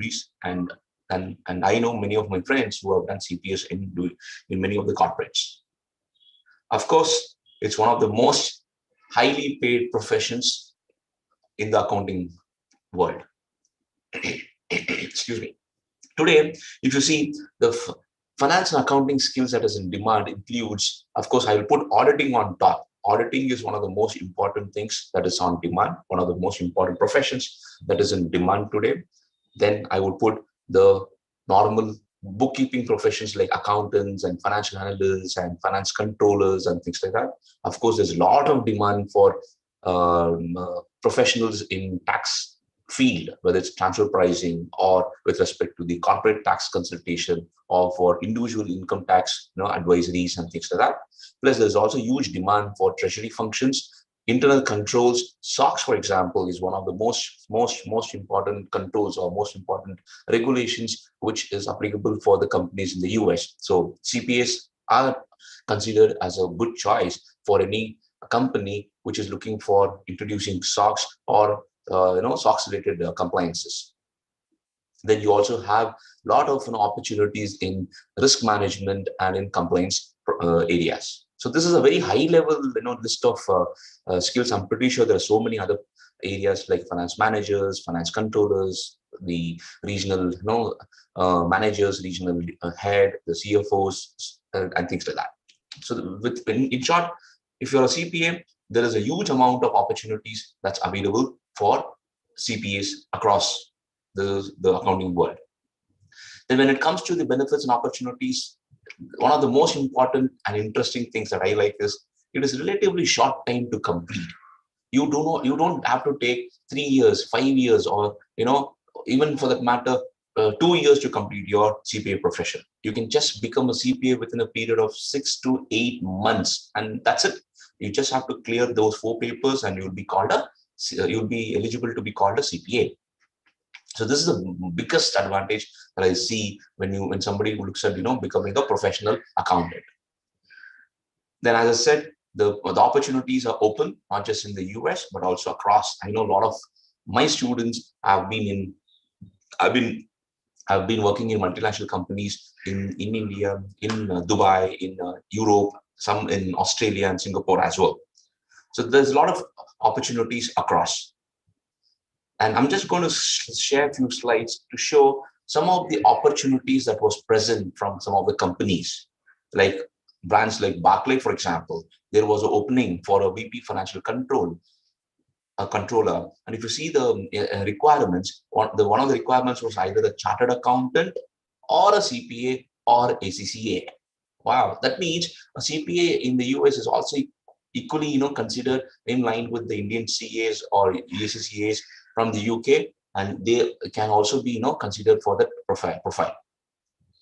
degrees, and I know many of my friends who have done CPAs in many of the corporates. Of course, it's one of the most highly paid professions in the accounting world. Excuse me. Today, if you see the finance and accounting skills that is in demand includes, of course, I will put auditing on top. Auditing is one of the most important things that is on demand, one of the most important professions that is in demand today. Then I would put the normal bookkeeping professions like accountants and financial analysts and finance controllers and things like that. Of course, there's a lot of demand for professionals in tax field, whether it's transfer pricing or with respect to the corporate tax consultation or for individual income tax advisories and things like that. Plus, there's also huge demand for treasury functions, internal controls. SOX, for example, is one of the most important controls or most important regulations which is applicable for the companies in the US. So CPAs are considered as a good choice for any company which is looking for introducing SOX or SOX related compliances. Then you also have a lot of opportunities in risk management and in compliance areas. So this is a very high level list of skills. I'm pretty sure there are so many other areas like finance managers, finance controllers, the regional managers, regional head, the CFOs, and things like that. So in short, if you're a CPA, there is a huge amount of opportunities that's available for CPAs across the accounting world. Then when it comes to the benefits and opportunities, one of the most important and interesting things that I like is it is relatively short time to complete. You don't have to take 3 years, 5 years, or even for that matter 2 years to complete your CPA profession. You can just become a CPA within a period of 6 to 8 months, and that's it. You just have to clear those 4 papers, and you'll be eligible to be called a CPA. So this is the biggest advantage that I see when somebody looks at becoming a professional accountant. Then, as I said, the opportunities are open not just in the US but also across. I know a lot of my students have been working in multinational companies in India, in Dubai, in Europe, some in Australia and Singapore as well. So there's a lot of opportunities across. And I'm just going to share a few slides to show some of the opportunities that was present from some of the companies, like brands like Barclays, for example. There was an opening for a VP financial control, a controller. And if you see the requirements, one of the requirements was either a chartered accountant or a CPA or ACCA. Wow, that means a CPA in the US is also equally considered in line with the Indian CAs or ACCAs from the UK, and they can also be considered for that profile.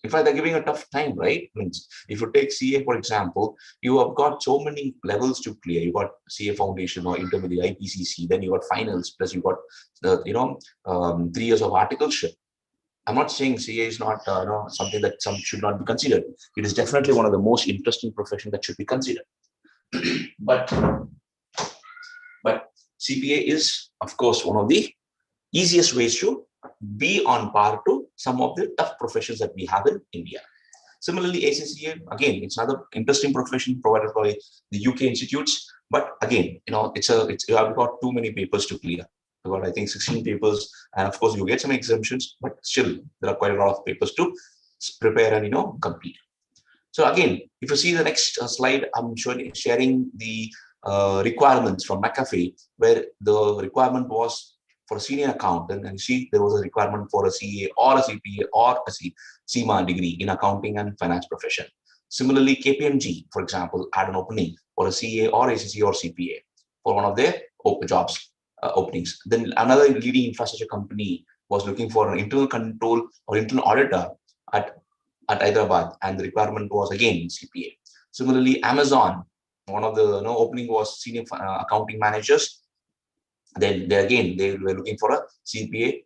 In fact, they're giving a tough time, right? Means if you take CA, for example, you have got so many levels to clear. You got CA Foundation or Intermediate IPCC, then you got finals, plus you got 3 years of articleship. I'm not saying CA is not something that some should not be considered. It is definitely one of the most interesting professions that should be considered. But CPA is, of course, one of the easiest ways to be on par to some of the tough professions that we have in India. Similarly, ACCA, again, it's another interesting profession provided by the UK institutes. But again, you have got too many papers to clear. You've got, I think, 16 papers, and of course, you get some exemptions, but still, there are quite a lot of papers to prepare and complete. So again, if you see the next slide, I'm sharing the requirements from McAfee, where the requirement was for a senior accountant, and see there was a requirement for a CA or a CPA or a CMA degree in accounting and finance profession. Similarly, KPMG, for example, had an opening for a CA or ACCA or CPA for one of their jobs openings. Then another leading infrastructure company was looking for an internal control or internal auditor at Hyderabad, and the requirement was again CPA. Similarly, Amazon, one of the opening was senior accounting managers. Then they were looking for a CPA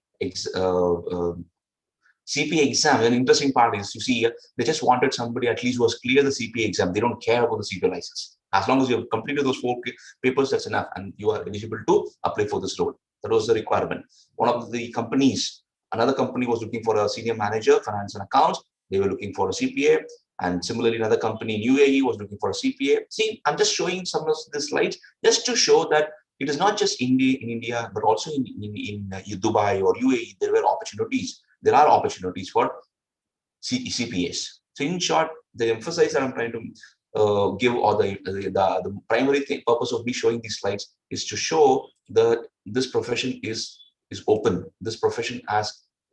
CPA exam. An interesting part is, you see, they just wanted somebody at least who has cleared the CPA exam. They don't care about the CPA license. As long as you have completed those 4 papers, that's enough, and you are eligible to apply for this role. That was the requirement. One of the companies Another company was looking for a senior manager, finance and accounts. They were looking for a CPA. And similarly, another company in UAE was looking for a CPA. See, I'm just showing some of the slides just to show that it is not just in India, but also in Dubai or UAE, there were opportunities. There are opportunities for CPAs. So in short, the emphasis that I'm trying to give, or the primary purpose of me showing these slides is to show that this profession is open. This profession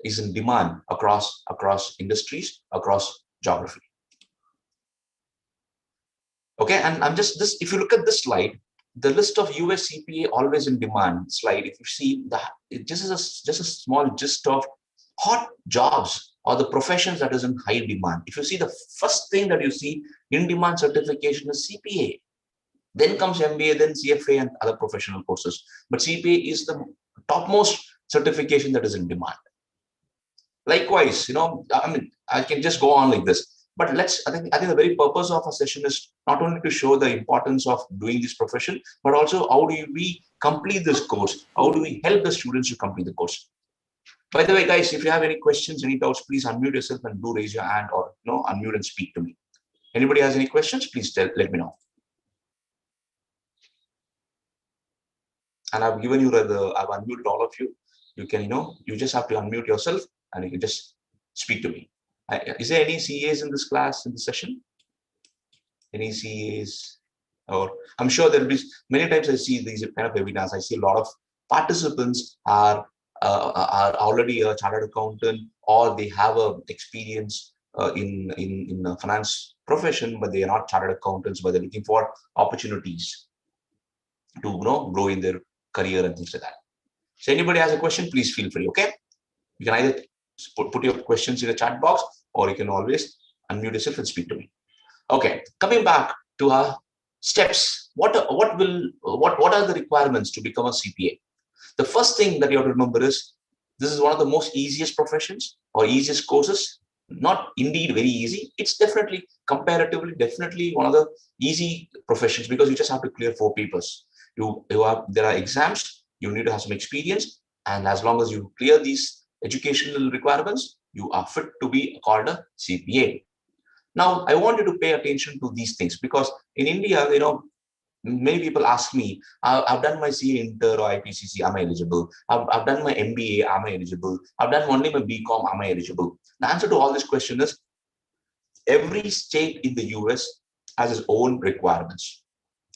is in demand across industries, across geography. Okay, and I'm just this. If you look at this slide, the list of US CPA always in demand slide. If you see that, it just is just a small gist of hot jobs or the professions that is in high demand. If you see, the first thing that you see in demand certification is CPA. Then comes MBA, then CFA and other professional courses. But CPA is the topmost certification that is in demand. Likewise, I mean, I can just go on like this. But I think the very purpose of a session is not only to show the importance of doing this profession, but also how do we complete this course? How do we help the students to complete the course? By the way, guys, if you have any questions, any doubts, please unmute yourself and do raise your hand, or unmute and speak to me. Anybody has any questions, please let me know. And I've given you I've unmuted all of you. You can, you just have to unmute yourself and you can just speak to me. Is there any CAs in this class, in this session? Any CAs? Or I'm sure there'll be many times I see these kind of webinars. I see a lot of participants are already a chartered accountant, or they have a experience in the finance profession, but they are not chartered accountants, but they're looking for opportunities to grow in their career and things like that. So anybody has a question, please feel free. Okay, you can either put your questions in the chat box, or you can always unmute yourself and speak to me. Okay, coming back to our steps. What are the requirements to become a CPA? The first thing that you have to remember is this is one of the most easiest professions or easiest courses. Not indeed very easy. It's definitely, comparatively, definitely one of the easy professions, because you just have to clear 4 papers. There are exams. You need to have some experience, and as long as you clear these educational requirements, you are fit to be called a CPA. Now, I want you to pay attention to these things, because in India, many people ask me, I've done my CA Inter or IPCC, am I eligible? I've done my MBA, am I eligible? I've done only my BCom, am I eligible? The answer to all this question is, every state in the US has its own requirements.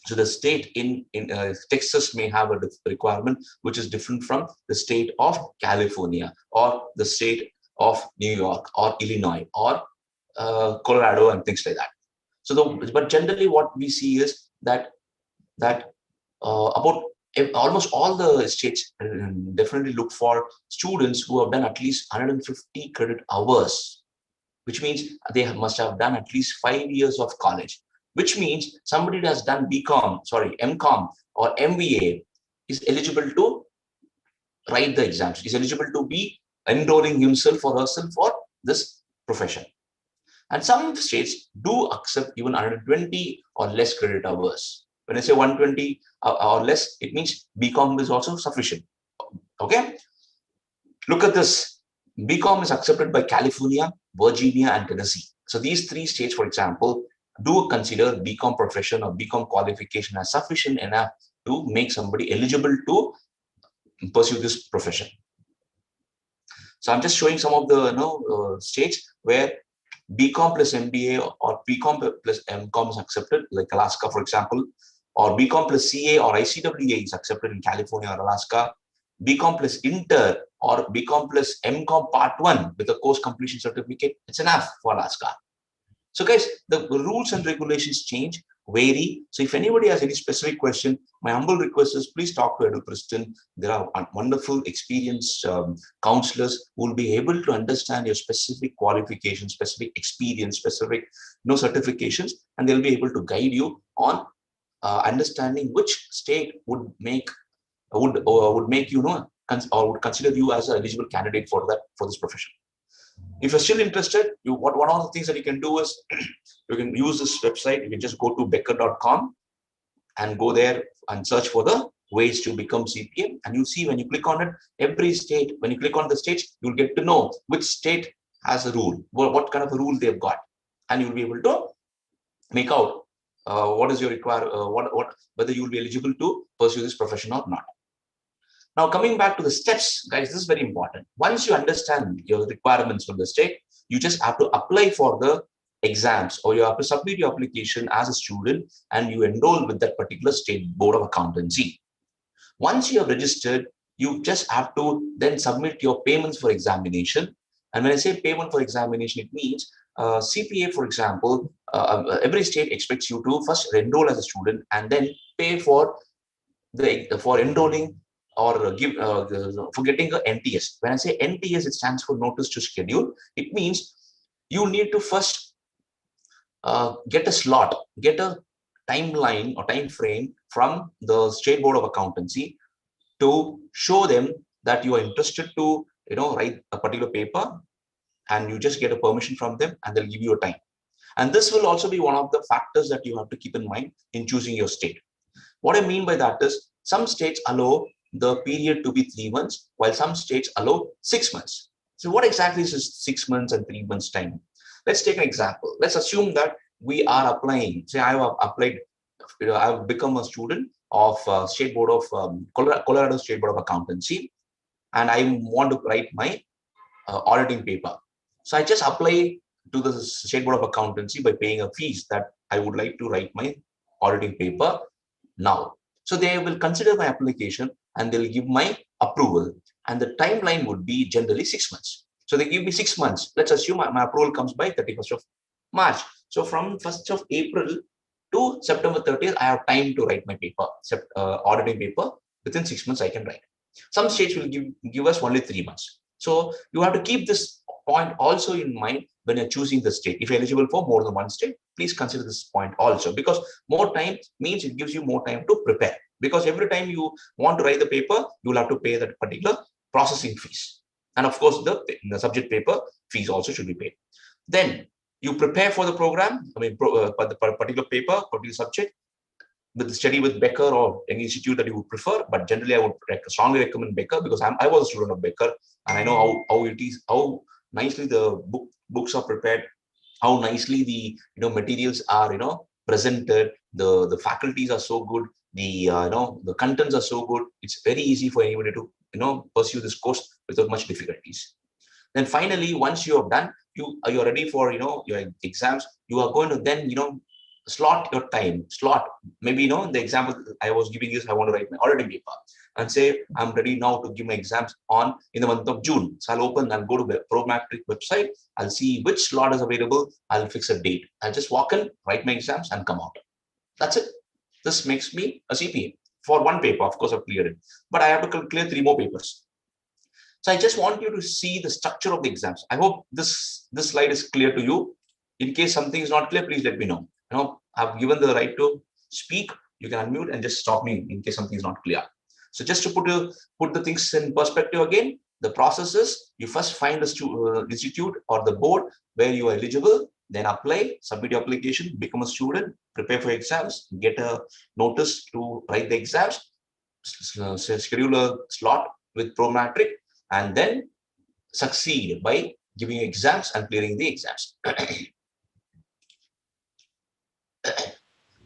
So the state in Texas may have a requirement which is different from the state of California, or the state of New York, or Illinois, or Colorado, and things like that. So, but generally, what we see is that about almost all the states definitely look for students who have done at least 150 credit hours, which means they must have done at least 5 years of college. Which means somebody that has done MCom or MBA is eligible to write the exams, is eligible to be enrolling himself or herself for this profession. And some states do accept even 120 or less credit hours. When I say 120 or less, it means BCom is also sufficient. Okay? Look at this. BCom is accepted by California, Virginia, and Tennessee. So these 3 states, for example, do consider BCom profession or BCom qualification as sufficient enough to make somebody eligible to pursue this profession. So I'm just showing some of the states where BCom plus MBA or BCom plus MCom is accepted, like Alaska, for example, or BCom plus CA or ICWA is accepted in California or Alaska. BCom plus Inter or BCom plus MCom Part 1 with a course completion certificate, it's enough for Alaska. So guys, the rules and regulations change, vary. So if anybody has any specific question, my humble request is please talk to EduPristine. There are wonderful, experienced counselors who will be able to understand your specific qualifications, specific experience, specific certifications, and they'll be able to guide you on understanding which state would make you or would consider you as an eligible candidate for this profession. If you're still interested, one of the things that you can do is you can use this website. You can just go to becker.com and go there and search for the ways to become CPA. And you see when you click on it, every state, when you click on the states, you'll get to know which state has a rule, what kind of a rule they've got. And you'll be able to make out what is your whether you'll be eligible to pursue this profession or not. Now, coming back to the steps, guys, this is very important. Once you understand your requirements from the state, you just have to apply for the exams, or you have to submit your application as a student and you enroll with that particular state board of accountancy. Once you have registered, you just have to then submit your payments for examination. And when I say payment for examination, it means CPA, for example, every state expects you to first enroll as a student and then pay for enrolling or for getting a NTS. When I say NTS, it stands for notice to schedule. It means you need to first get a slot, get a timeline or time frame from the State Board of Accountancy to show them that you are interested to write a particular paper, and you just get a permission from them and they'll give you a time. And this will also be one of the factors that you have to keep in mind in choosing your state. What I mean by that is some states allow the period to be 3 months, while some states allow 6 months. So what exactly is this 6 months and 3 months time? Let's take an example. Let's assume that we are applying. Say I have applied, I've become a student of State Board of Colorado State Board of Accountancy, and I want to write my auditing paper. So I just apply to the State Board of Accountancy by paying a fees that I would like to write my auditing paper now. So they will consider my application and they'll give my approval. And the timeline would be generally 6 months. So they give me 6 months. Let's assume my approval comes by 31st of March. So from 1st of April to September 30th, I have time to write my paper, auditing paper. Within 6 months, I can write. Some states will give us only 3 months. So you have to keep this point also in mind when you're choosing the state. If you're eligible for more than one state, please consider this point also, because more time means it gives you more time to prepare. Because every time you want to write the paper, you'll have to pay that particular processing fees. And of course, the subject paper fees also should be paid. Then you prepare for the program, for the particular paper, particular subject, with study with Becker or any institute that you would prefer. But generally, I would strongly recommend Becker, because I was a student of Becker, and I know how nicely the books are prepared, how nicely the materials are presented. The faculties are so good. The contents are so good. It's very easy for anybody to pursue this course without much difficulties. Then finally, once you have done, you're ready for your exams. You are going to then slot your time. Maybe the example I was giving is I want to write my auditing paper and say I'm ready now to give my exams in the month of June. So I'll go to the Promatric website. I'll see which slot is available. I'll fix a date. I'll just walk in, write my exams, and come out. That's it. This makes me a CPA. For one paper, of course, I've cleared it, but I have to clear 3 more papers. So I just want you to see the structure of the exams. I hope this slide is clear to you. In case something is not clear, please let me know. I've given the right to speak. You can unmute and just stop me in case something is not clear. So just to put the things in perspective again, the process is you first find the institute or the board where you are eligible, then apply, submit your application, become a student, prepare for exams, get a notice to write the exams, schedule a slot with Promatric, and then succeed by giving exams and clearing the exams.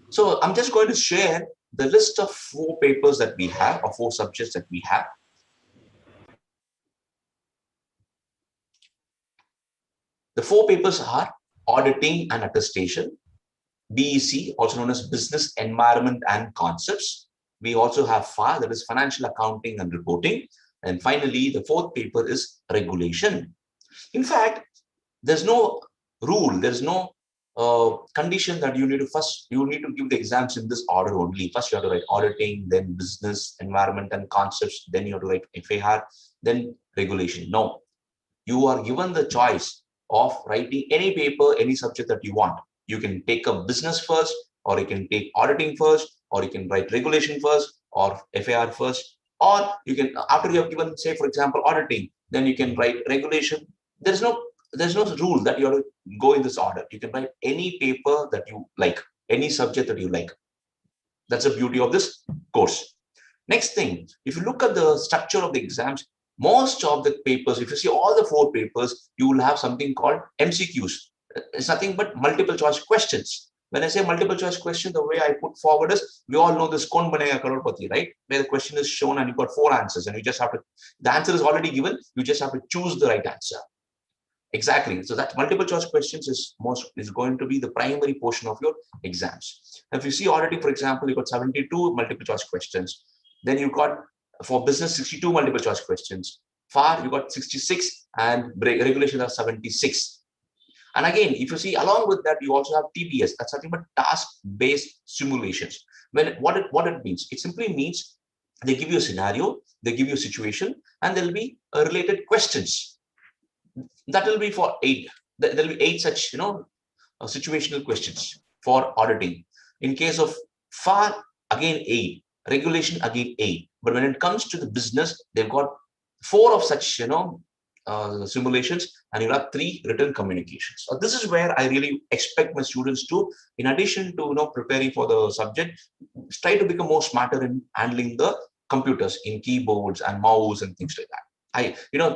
So I'm just going to share the list of 4 papers that we have, or 4 subjects that we have. The 4 papers are auditing and attestation, BEC, also known as business environment and concepts. We also have FA, that is financial accounting and reporting. And finally, the 4th paper is regulation. In fact, there's no rule, there's no condition that you need to give the exams in this order only. First, you have to write auditing, then business environment and concepts, then you have to write FAR, then regulation. No, you are given the choice of writing any paper, any subject that you want. You can take a business first, or you can take auditing first, or you can write regulation first, or FAR first, or you can, after you have given, say, for example, auditing, then you can write regulation. There's no rule that you have to go in this order. You can write any paper that you like, any subject that you like. That's the beauty of this course. Next thing, if you look at the structure of the exams, most of the papers, if you see all the 4 papers, you will have something called MCQs. It's nothing but multiple choice questions. When I say multiple choice question, the way I put forward is, we all know this Kaun Banega Crorepati, right? Where the question is shown and you've got 4 answers and you just have to, the answer is already given, you just have to choose the right answer. Exactly. So that multiple choice questions is going to be the primary portion of your exams. If you see already, for example, you got 72 multiple choice questions. Then you got for business 62 multiple choice questions. FAR you got 66 and regulations are 76. And again, if you see along with that, you also have TBS. That's nothing but task-based simulations. What it means? It simply means they give you a scenario, they give you a situation, and there'll be related questions. That will be for 8. There will be 8 such situational questions for auditing. In case of FAR, again 8. Regulation, again 8. But when it comes to the business, they've got 4 of such simulations, and you'll have 3 written communications. So this is where I really expect my students to, in addition to preparing for the subject, try to become more smarter in handling the computers in keyboards and mouse and things like that.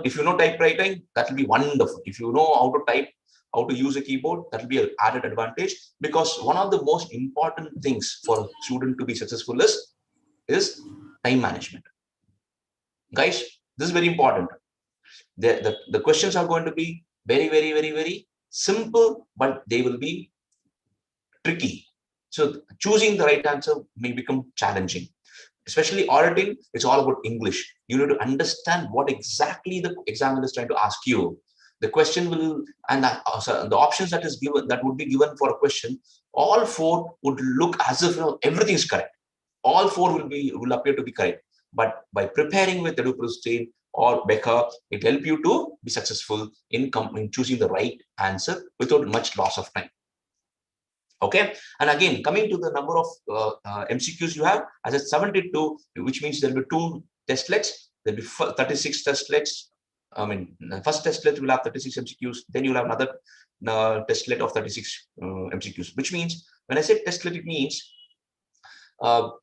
If you know typewriting, that will be wonderful. If you know how to type, how to use a keyboard, that will be an added advantage, because one of the most important things for a student to be successful is time management. Guys, this is very important. The questions are going to be very, very, very, very simple, but they will be tricky. So choosing the right answer may become challenging. Especially auditing, it's all about English. You need to understand what exactly the examiner is trying to ask you. The question will, and the options that would be given for a question, all 4 would look as if everything is correct. All 4 will appear to be correct. But by preparing with EduPristine or Becker, it will help you to be successful in choosing the right answer without much loss of time. Okay, and again, coming to the number of MCQs you have, as at 72, which means there will be 2 testlets. There will be 36 testlets. I mean, the first testlet will have 36 MCQs. Then you'll have another testlet of 36 MCQs, which means when I say testlet, it means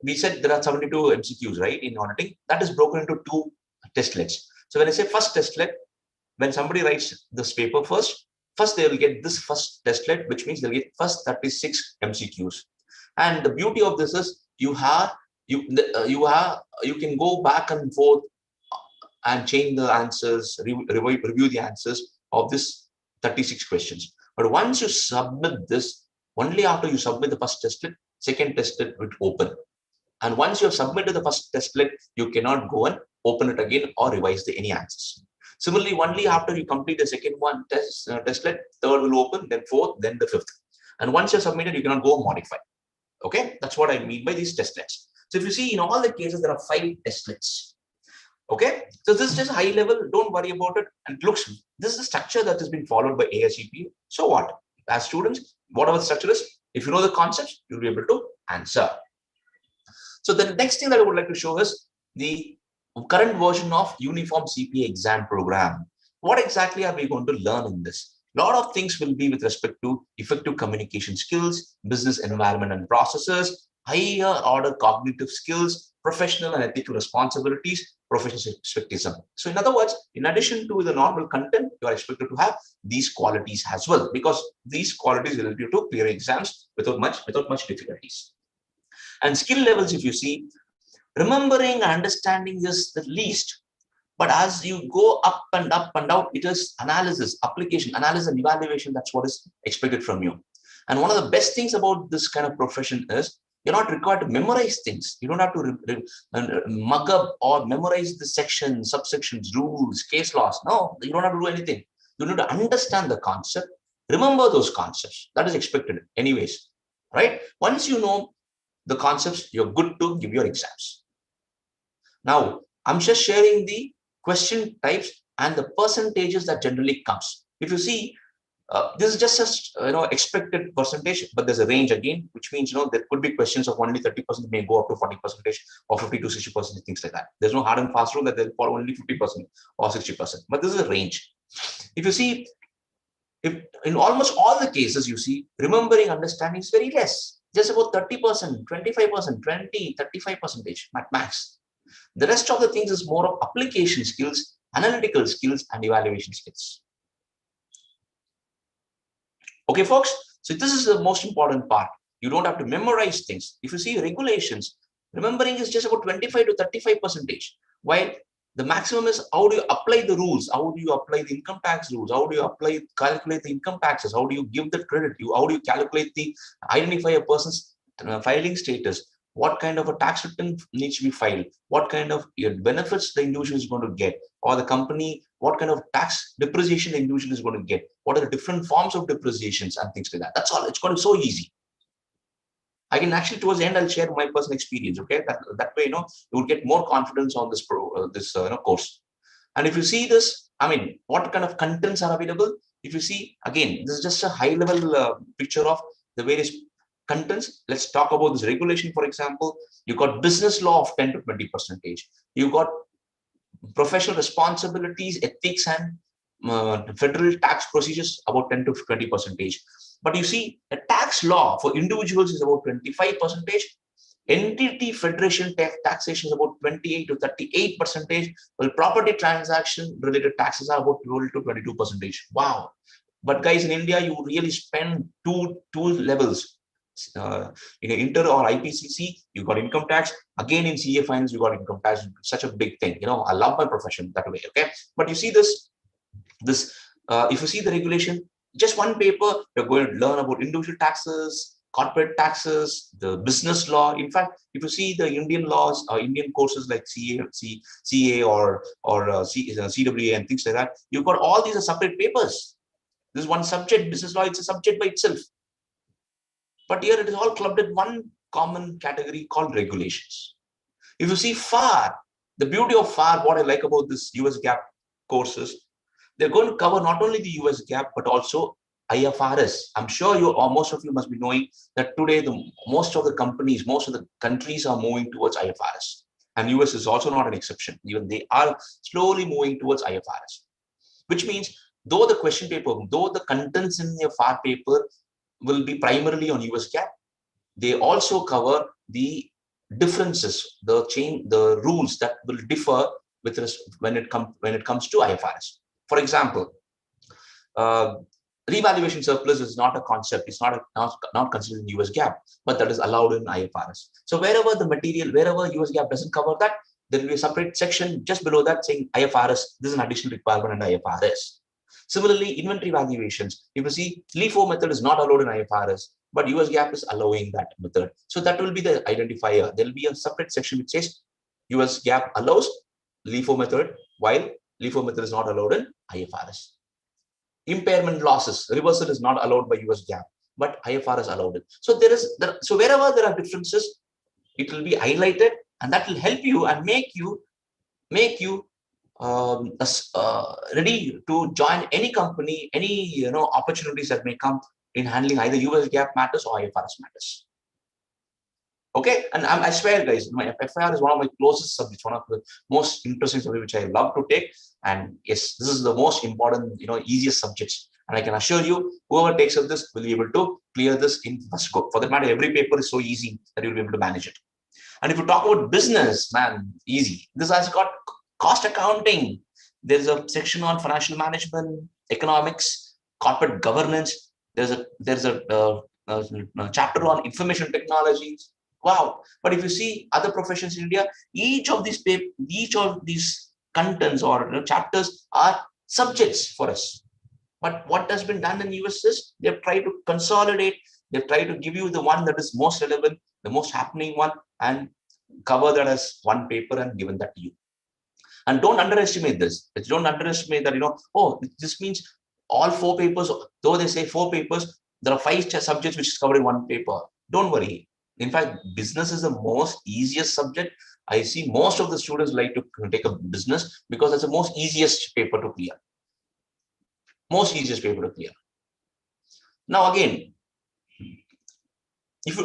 we said there are 72 MCQs, right, in auditing. That is broken into 2 testlets. So when I say first testlet, when somebody writes this paper first they will get this first testlet, which means they'll get first 36 MCQs. And the beauty of this is you can go back and forth and change the answers, review the answers of this 36 questions. But once you submit this, only after you submit the first testlet, second testlet will open. And once you have submitted the first testlet, you cannot go and open it again or revise any answers. Similarly, only after you complete the second one testlet, third will open, then fourth, then the fifth. And once you're submitted, you cannot go and modify. Okay, that's what I mean by these testlets. So if you see, in all the cases, there are 5 testlets. Okay, so this is just high level. Don't worry about it. And this is the structure that has been followed by AICPA. So what? As students, whatever the structure is, if you know the concepts, you'll be able to answer. So the next thing that I would like to show is the current version of Uniform CPA Exam Program. What exactly are we going to learn in this? A lot of things will be with respect to effective communication skills, business environment and processes, higher order cognitive skills, professional and ethical responsibilities, professional expectation. So in other words, in addition to the normal content, you are expected to have these qualities as well, because these qualities will help you to clear exams without much difficulties. And skill levels, if you see, remembering and understanding is the least, but as you go up and up and out, it is analysis, application, analysis and evaluation. That's what is expected from you. And one of the best things about this kind of profession is you're not required to memorize things. You don't have to mug up or memorize the sections, subsections, rules, case laws. No, you don't have to do anything. You need to understand the concept, remember those concepts. That is expected anyways, right? Once you know the concepts, you're good to give your exams. Now, I'm just sharing the question types and the percentages that generally comes. If you see, this is just a expected percentage, but there's a range again, which means there could be questions of only 30%, may go up to 40% or 50 to 60%, things like that. There's no hard and fast rule that they'll follow only 50% or 60%, but this is a range. If you see, if in almost all the cases, you see, remembering understanding is very less, just about 30%, 25%, 20, 35% at max. The rest of the things is more of application skills, analytical skills, and evaluation skills. Okay, folks. So this is the most important part. You don't have to memorize things. If you see regulations, remembering is just about 25 to 35%. While the maximum is how do you apply the rules? How do you apply the income tax rules? How do you calculate the income taxes? How do you give the credit? How do you calculate identify a person's filing status? What kind of a tax return needs to be filed? What kind of benefits the individual is going to get, or the company? What kind of tax depreciation the individual is going to get? What are the different forms of depreciations and things like that? That's all. It's going to be so easy. I can actually, towards the end, I'll share my personal experience. Okay, that way, you will get more confidence on this course. And if you see this, I mean, what kind of contents are available? If you see, again, this is just a high-level picture of the various contents. Let's talk about this regulation. For example, you got business law of 10 to 20%. You got professional responsibilities, ethics, and federal tax procedures about 10 to 20%. But you see, a tax law for individuals is about 25%. Entity federation taxation is about 28 to 38%. Well, property transaction related taxes are about 12 to 22%. Wow. But guys, in India, you really spend two levels. In inter or IPCC, you got income tax. Again, in CA finance, you got income tax. Such a big thing. I love my profession that way. Okay, but you see this if you see the regulation, just one paper, you're going to learn about individual taxes, corporate taxes, the business law. In fact, if you see the Indian laws or Indian courses like CA or CWA and things like that, you've got all these are separate papers. This is one subject, business law, it's a subject by itself. But here it is all clubbed in one common category called regulations. If you see FAR, the beauty of FAR, what I like about this US GAAP courses, they're going to cover not only the US GAAP, but also IFRS. I'm sure you or most of you must be knowing that today most of the companies, most of the countries are moving towards IFRS. And US is also not an exception. Even they are slowly moving towards IFRS, which means though the question paper, though the contents in your FAR paper will be primarily on US GAAP, they also cover the differences, the rules that will differ with when it comes to IFRS. For example, revaluation surplus is not a concept. It's not considered in US GAAP, but that is allowed in IFRS. So wherever US GAAP doesn't cover that, there will be a separate section just below that saying IFRS. This is an additional requirement in IFRS. Similarly, inventory valuations. If you see, LIFO method is not allowed in IFRS, but US GAAP is allowing that method. So that will be the identifier. There will be a separate section which says US GAAP allows LIFO method, while LIFO method is not allowed in IFRS. Impairment losses, reversal is not allowed by US GAAP, but IFRS allowed it. So so wherever there are differences, it will be highlighted, and that will help you and make you ready to join any company, any opportunities that may come in handling either US GAAP matters or IFRS matters. Okay, and I swear, guys, my FIR is one of my closest subjects, one of the most interesting subjects which I love to take. And yes, this is the most important, easiest subjects. And I can assure you, whoever takes up this will be able to clear this in first go. For that matter, every paper is so easy that you'll be able to manage it. And if you talk about business, man, easy. This has got cost accounting. There's a section on financial management, economics, corporate governance. There's a chapter on information technologies. Wow. But if you see other professions in India, each of these contents or chapters are subjects for us. But what has been done in US is they've tried to consolidate. They've tried to give you the one that is most relevant, the most happening one, and cover that as one paper and given that to you. And don't underestimate this. Don't underestimate that, this means all 4 papers, though they say 4 papers, there are 5 subjects which is covered in one paper. Don't worry. In fact, business is the most easiest subject. I see most of the students like to take a business because it's the most easiest paper to clear. Most easiest paper to clear. Now again,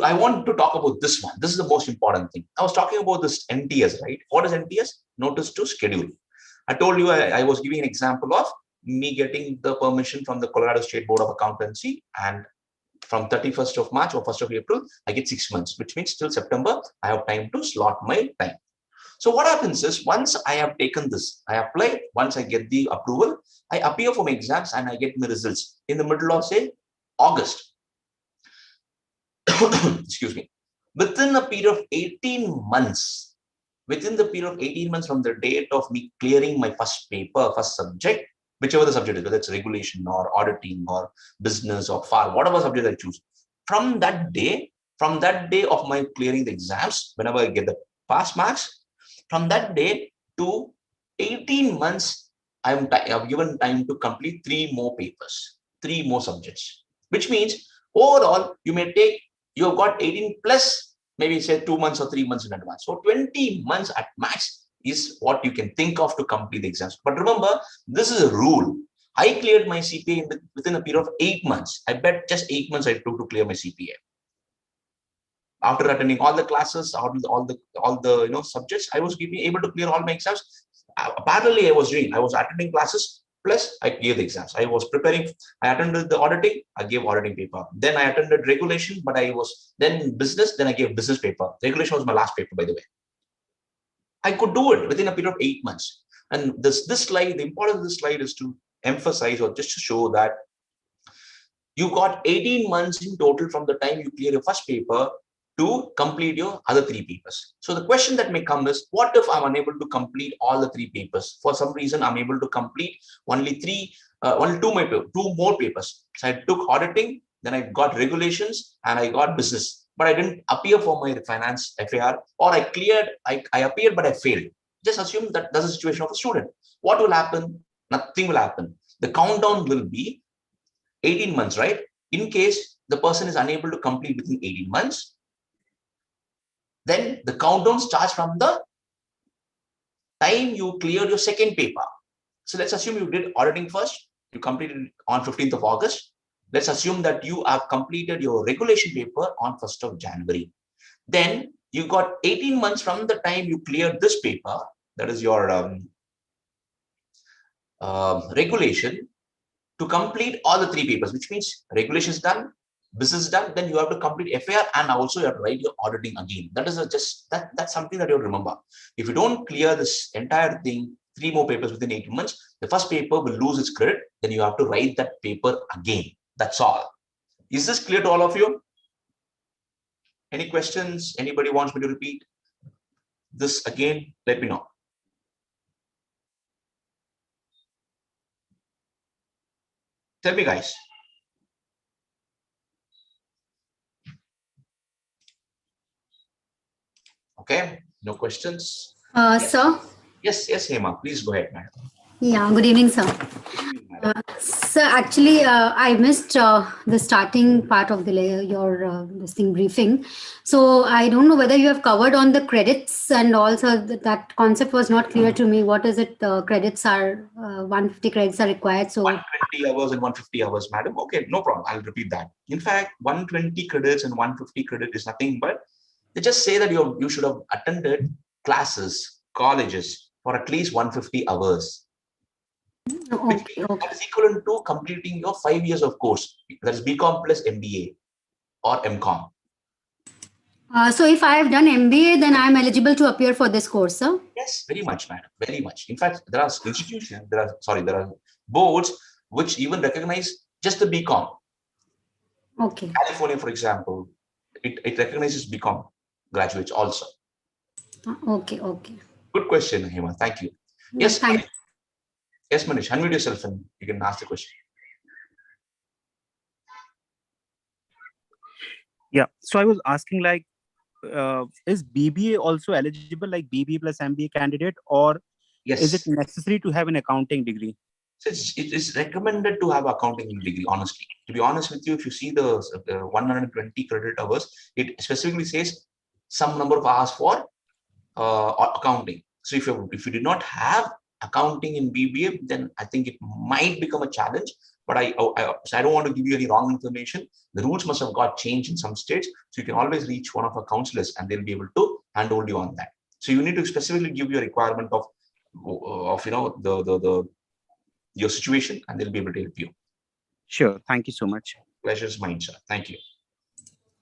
I want to talk about this one. This is the most important thing. I was talking about this NTS, right? What is NTS? Notice to schedule. I told you I was giving an example of me getting the permission from the Colorado State Board of Accountancy, and from 31st of March or 1st of April, I get 6 months, which means till September, I have time to slot my time. So what happens is, once I have taken this, I apply, once I get the approval, I appear for my exams and I get my results in the middle of, say, August. Excuse me. Within a period of 18 months, within the period of 18 months from the date of me clearing my first paper, first subject, whichever the subject is, whether it's regulation or auditing or business or FAR, whatever subject I choose, from that day of my clearing the exams, whenever I get the pass marks, from that day to 18 months, I've given time to complete 3 more papers, 3 more subjects, which means overall you may take, you have got 18 plus maybe say 2 months or 3 months in advance. So 20 months at max is what you can think of to complete the exams. But remember, this is a rule. I cleared my CPA within a period of 8 months. I bet just 8 months I took to clear my CPA. After attending all the classes, all the subjects, I was able to clear all my exams. Parallelly, I was attending classes, plus I gave the exams. I was preparing, I attended the auditing, I gave auditing paper. Then I attended regulation, but I was then business, then I gave business paper. Regulation was my last paper, by the way. I could do it within a period of 8 months. And this slide, the importance of this slide is to emphasize or just to show that you got 18 months in total from the time you clear your first paper to complete your other 3 papers. So the question that may come is, what if I'm unable to complete all the 3 papers? For some reason, I'm able to complete only 2 more papers. So I took auditing, then I got regulations, and I got business. But I didn't appear for my finance FAR, or I appeared, but I failed. Just assume that that's the situation of a student. What will happen? Nothing will happen. The countdown will be 18 months, right? In case the person is unable to complete within 18 months, then the countdown starts from the time you cleared your second paper. So let's assume you did auditing first, you completed it on 15th of August. Let's assume that you have completed your regulation paper on 1st of January. Then you got 18 months from the time you cleared this paper, that is your regulation, to complete all the 3 papers, which means regulation is done, business done, then you have to complete FAR and also you have to write your auditing again. That is that's something that you remember. If you don't clear this entire thing, 3 more papers within 18 months, the first paper will lose its credit. Then you have to write that paper again. That's all. Is this clear to all of you? Any questions? Anybody wants me to repeat this again? Let me know. Tell me, guys. Okay, no questions. Sir? Yes, Hema, please go ahead, madam. Yeah, good evening, sir. Sir, actually, I missed the starting part of your this thing briefing. So I don't know whether you have covered on the credits, and also that concept was not clear to me. What is it? Credits are 150 credits are required. So 120 hours and 150 hours, madam. Okay, no problem. I'll repeat that. In fact, 120 credits and 150 credit is nothing but they just say that you should have attended classes, colleges for at least 150 hours. Okay. That is equivalent to completing your 5 years of course. That is BCom plus MBA or MCom. So if I have done MBA, then I am eligible to appear for this course, sir? Yes, very much, madam. Very much. In fact, there are institutions, there are boards which even recognize just the BCom. Okay. California, for example, it recognizes BCom graduates also. Okay. Good question, Hema. Thank you. Yes, Manish. Yes, Manish. Unmute yourself and you can ask the question. Yeah. So I was asking, like, is BBA also eligible, like BBA plus MBA candidate, or yes, is it necessary to have an accounting degree? So it is recommended to have accounting degree, honestly. To be honest with you, if you see the 120 credit hours, it specifically says some number of hours for accounting. So if you did not have accounting in BBA, then I think it might become a challenge. But so I don't want to give you any wrong information. The rules must have got changed in some states. So you can always reach one of our counselors and they'll be able to handhold you on that. So you need to specifically give your requirement of your situation and they'll be able to help you. Sure. Thank you so much. Pleasure is mine, sir. Thank you.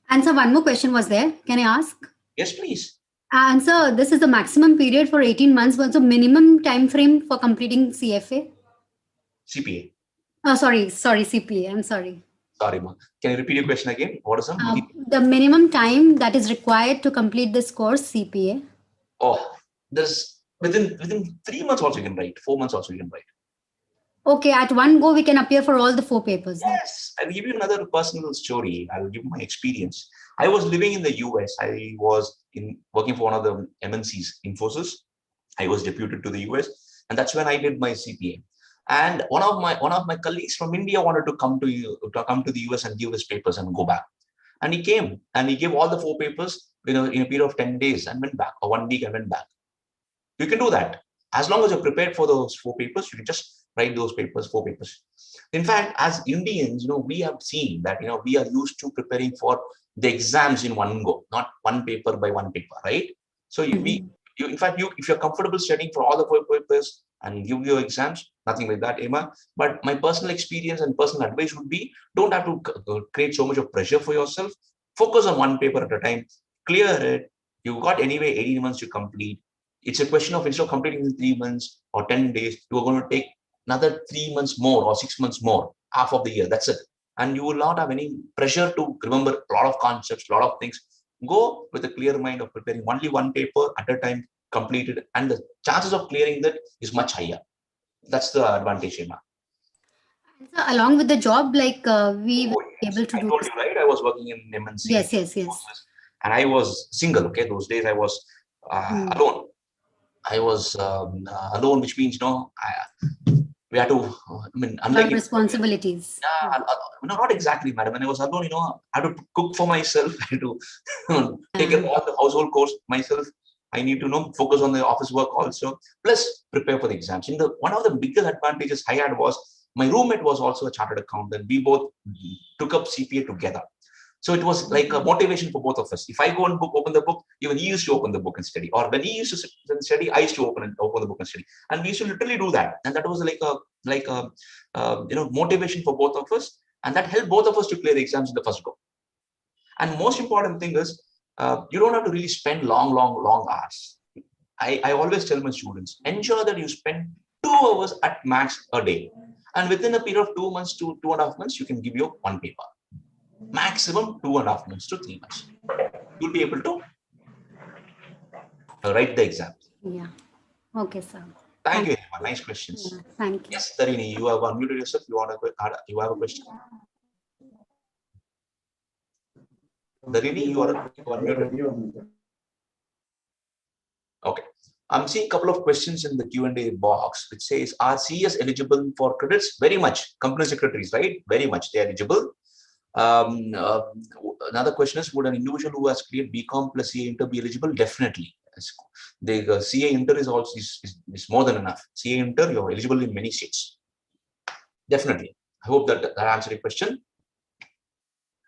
And so one more question was there. Can I ask? Yes, please. And so this is the maximum period for 18 months. What's the minimum time frame for completing CFA? CPA. Oh, sorry, CPA. I'm sorry. Sorry, ma. Can you repeat your question again? What is The minimum time that is required to complete this course, CPA? Oh, there's within 3 months also you can write. 4 months also you can write. Okay, at one go we can appear for all the 4 papers. Yes, I'll give you another personal story. I'll give my experience. I was living in the US. I was working for one of the MNCs, Infosys. I was deputed to the US, and that's when I did my CPA. And one of my colleagues from India wanted to come to the US and give his papers and go back. And he came and he gave all the 4 papers, in a period of 10 days and went back, or 1 week and went back. You can do that. As long as you're prepared for those 4 papers, you can just write those 4 papers. In fact, as Indians, we have seen that, we are used to preparing for the exams in one go, not one paper by one paper, right? So in fact, if you're comfortable studying for all the 4 papers and give your exams, nothing like that, Emma. But my personal experience and personal advice would be, don't have to create so much of pressure for yourself. Focus on one paper at a time, clear it. You've got anyway 18 months to complete. It's a question of, instead of completing in 3 months or 10 days, you're going to take another 3 months more or 6 months more, half of the year. That's it. And you will not have any pressure to remember a lot of concepts, a lot of things. Go with a clear mind of preparing only one paper at a time, completed, and the chances of clearing that is much higher. That's the advantage, Emma. So along with the job, like we were able to I do. told you, right? I was working in MNC. Yes. And I was single. Okay, those days I was alone. I was alone, which means we had to. Unlike responsibilities. No, not exactly, madam. When I was alone, I had to cook for myself. I had to take care of all the household chores myself. I need to focus on the office work also, plus prepare for the exams. One of the biggest advantages I had was my roommate was also a chartered accountant. We both took up CPA together. So it was like a motivation for both of us. If I go and open the book, even he used to open the book and study. Or when he used to sit and study, I used to open the book and study. And we used to literally do that. And that was like a motivation for both of us. And that helped both of us to clear the exams in the first go. And most important thing is, you don't have to really spend long hours. I always tell my students, ensure that you spend 2 hours at max a day. And within a period of 2 months to 2.5 months, you can give your one paper. Maximum 2.5 months to 3 months. You'll be able to write the exam. Yeah. Okay, sir. Thank you. Nice questions. Yeah, thank you. Yes, Tarini, you have unmuted yourself. You have a question? Tarini, you are unmuted. Okay. I'm seeing a couple of questions in the Q&A box, which says, are CS eligible for credits? Very much. Company secretaries, right? Very much. They're eligible. Another question is, would an individual who has cleared BCom plus CA Inter be eligible? Definitely. The CA Inter is also is more than enough. CA Inter, you're eligible in many states. Definitely. I hope that answered your question.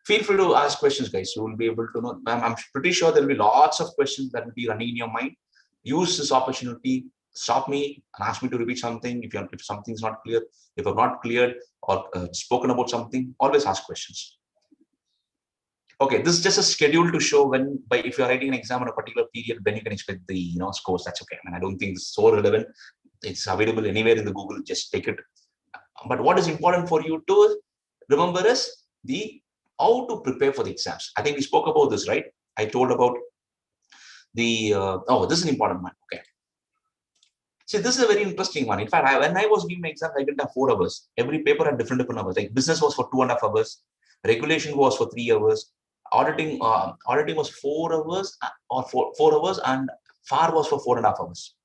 Feel free to ask questions, guys. You will be able to know. I'm pretty sure there will be lots of questions that will be running in your mind. Use this opportunity. Stop me and ask me to repeat something. If something's not clear, if I'm not cleared or spoken about something, always ask questions. Okay, this is just a schedule to show if you're writing an exam on a particular period, when you can expect the scores. That's okay. I don't think it's so relevant. It's available anywhere in the Google. Just take it. But what is important for you to remember is how to prepare for the exams. I think we spoke about this, right? I told about the this is an important one. Okay. See, this is a very interesting one. In fact, when I was giving my exam, I didn't have 4 hours. Every paper had different hours. Like business was for 2.5 hours. Regulation was for 3 hours. Auditing was 4 hours or 4 hours, and FAR was for 4.5 hours.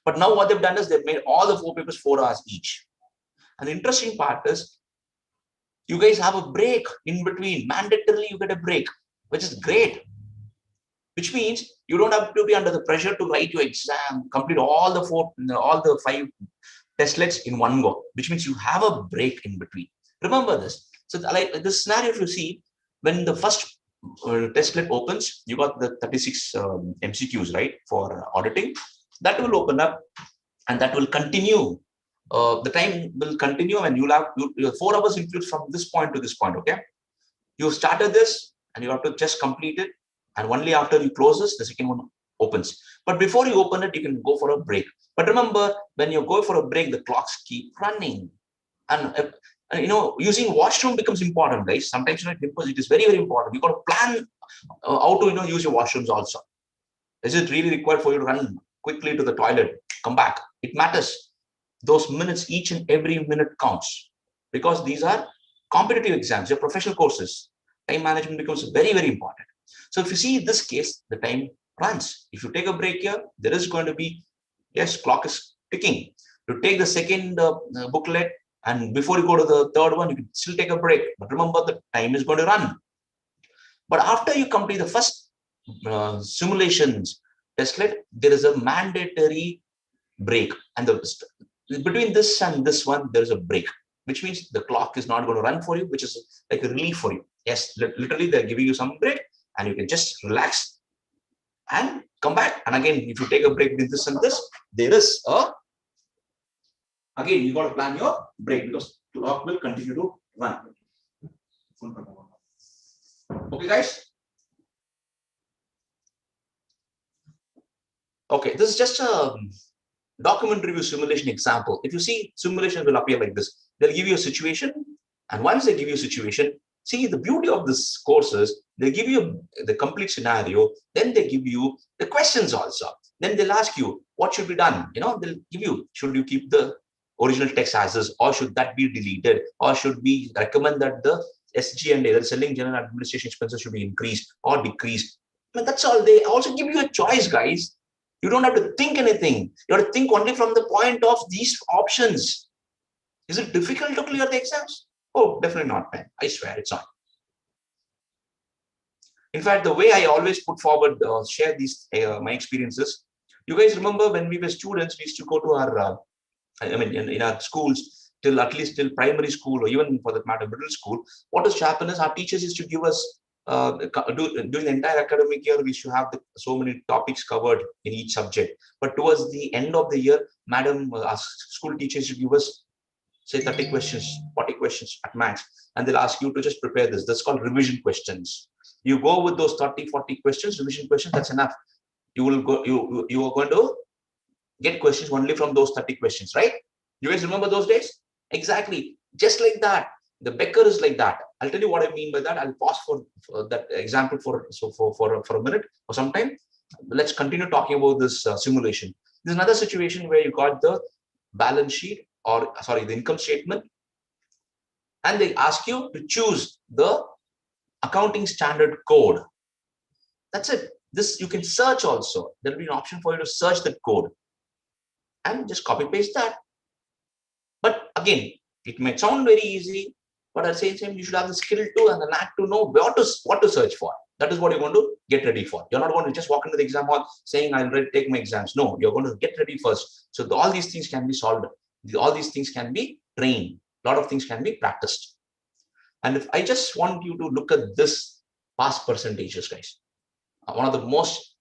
But now what they've done is they've made all the 4 papers 4 hours each. And the interesting part is, you guys have a break in between. Mandatorily, you get a break, which is great. Which means you don't have to be under the pressure to write your exam, complete all the 5 testlets in one go. Which means you have a break in between. Remember this. So, like this scenario, if you see, when the first testlet opens, you got the 36 MCQs, right, for auditing. That will open up, and that will continue. The time will continue, and you'll have 4 hours includes from this point to this point. Okay, you started this, and you have to just complete it, and only after you close this, the second one opens. But before you open it, you can go for a break. But remember, when you go for a break, the clocks keep running. And using washroom becomes important, guys. Sometimes it is very, very important. You got to plan how to use your washrooms also. Is it really required for you to run quickly to the toilet, come back? It matters. Those minutes, each and every minute counts, because these are competitive exams, they're professional courses. Time management becomes very, very important. So if you see this case, the time runs. If you take a break here, there is going to be, yes, clock is ticking. You take the second booklet, and before you go to the third one, you can still take a break. But remember, the time is going to run. But after you complete the first simulations testlet, there is a mandatory break. And between this and this one, there is a break, which means the clock is not going to run for you, which is like a relief for you. Yes, literally, they're giving you some break, and you can just relax and come back. And again, if you take a break between this and this, there is again, you got to plan your break, because the clock will continue to run. Okay, guys. Okay, this is just a document review simulation example. If you see, simulation will appear like this. They'll give you a situation, and once they give you a situation, see, the beauty of this course is they give you the complete scenario, then they give you the questions also. Then they'll ask you what should be done. They'll give you, should you keep the original text as is, or should that be deleted, or should we recommend that the SG&A, the selling general administration expenses, should be increased or decreased. I mean, that's all. They also give you a choice, guys. You don't have to think anything. You have to think only from the point of these options. Is it difficult to clear the exams? Oh, definitely not, man. I swear it's not. In fact, the way I always put forward, share these my experiences. You guys remember when we were students, we used to go to our, in our schools, at least till primary school, or even for that matter, middle school. What used to happen is our teachers used to give us, during the entire academic year, we used to have so many topics covered in each subject. But towards the end of the year, madam, our school teachers used to give us, say, 30 questions, 40 questions at max, and they'll ask you to just prepare this. That's called revision questions. You go with those 30, 40 questions, revision questions, that's enough. You will go, you are going to get questions only from those 30 questions, right? You guys remember those days? Exactly. Just like that. The Becker is like that. I'll tell you what I mean by that. I'll pause for that example for a minute or some time. Let's continue talking about this simulation. There's another situation where you got the balance sheet, or sorry, the income statement, and they ask you to choose the accounting standard code. That's it. This you can search also. There'll be an option for you to search that code and just copy paste that. But again, it may sound very easy, but at the same time, you should have the skill to and the knack to know what to search for. That is what you're going to get ready for. You're not going to just walk into the exam hall saying, I'll take my exams. No, you're going to get ready first. So all these things can be solved. All these things can be trained. A lot of things can be practiced. And if I just want you to look at this pass percentages, guys, one of the most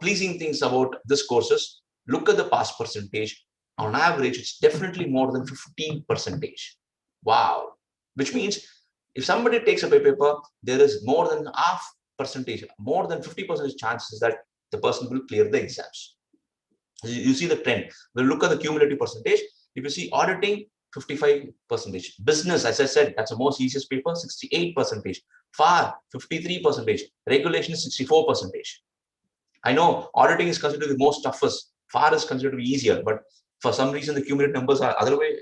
pleasing things about this course is, look at the pass percentage. On average, it's definitely more than 15%. Wow. Which means if somebody takes a paper, there is more than half percentage, more than 50% chances that the person will clear the exams. You see the trend. We'll look at the cumulative percentage. If you see auditing, 55%. Business, as I said, that's the most easiest paper, 68%. FAR, 53%. Regulation is 64%. I know auditing is considered the most toughest. FAR is considered to be easier, but for some reason, the cumulative numbers are other way,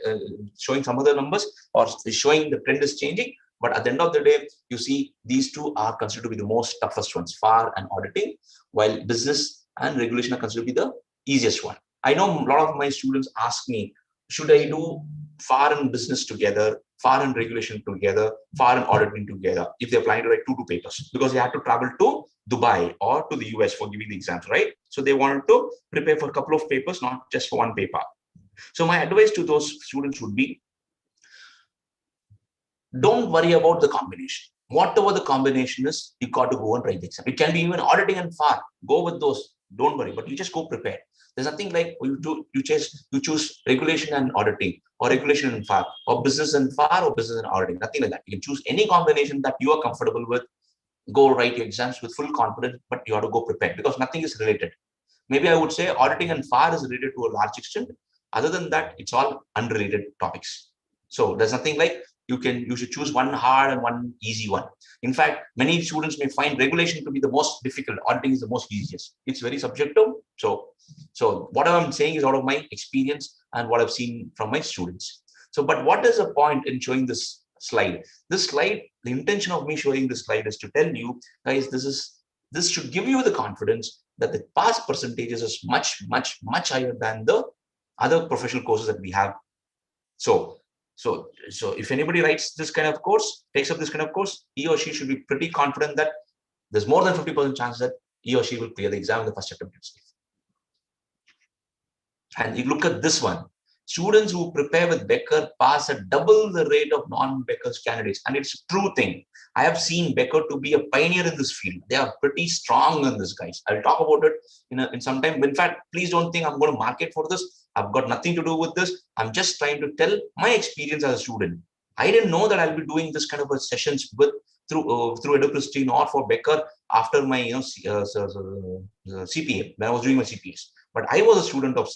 showing some other numbers, or showing the trend is changing. But at the end of the day, you see these two are considered to be the most toughest ones, FAR and auditing, while business and regulation are considered to be the easiest one. I know a lot of my students ask me, should I do FAR and business together, FAR and regulation together, FAR and auditing together, if they're planning to write two papers, because they have to travel to Dubai or to the US for giving the exams, right? So they wanted to prepare for a couple of papers, not just for one paper. So my advice to those students would be, don't worry about the combination. Whatever the combination is, you got to go and write the exam. It can be even auditing and FAR. Go with those. Don't worry, but you just go prepared. There's nothing like you choose regulation and auditing, or regulation and FAR, or business and FAR, or business and auditing. Nothing like that. You can choose any combination that you are comfortable with. go write your exams with full confidence, but you have to go prepared because nothing is related. Maybe I would say auditing and FAR is related to a large extent. Other than that, it's all unrelated topics. So there's nothing like you should choose one hard and one easy one. In fact, many students may find regulation to be the most difficult. Auditing is the most easiest. It's very subjective. So what I'm saying is out of my experience and what I've seen from my students. So, but what is the point in showing this slide? This slide, the intention of me showing this slide is to tell you guys, this should give you the confidence that the pass percentages is much higher than the other professional courses that we have. So if anybody writes this kind of course, takes up this kind of course, he or she should be pretty confident that there's more than 50% chance that he or she will clear the exam in the first attempt itself. And you look at this one. Students who prepare with Becker pass at double the rate of non-Becker candidates. And it's a true thing. I have seen Becker to be a pioneer in this field. They are pretty strong in this, guys. I'll talk about it in some time. In fact, please don't think I'm going to market for this. I've got nothing to do with this. I'm just trying to tell my experience as a student. I didn't know that I'll be doing this kind of sessions through EduPristine or for Becker after my CPA, when I was doing my CPAs. But I was a student of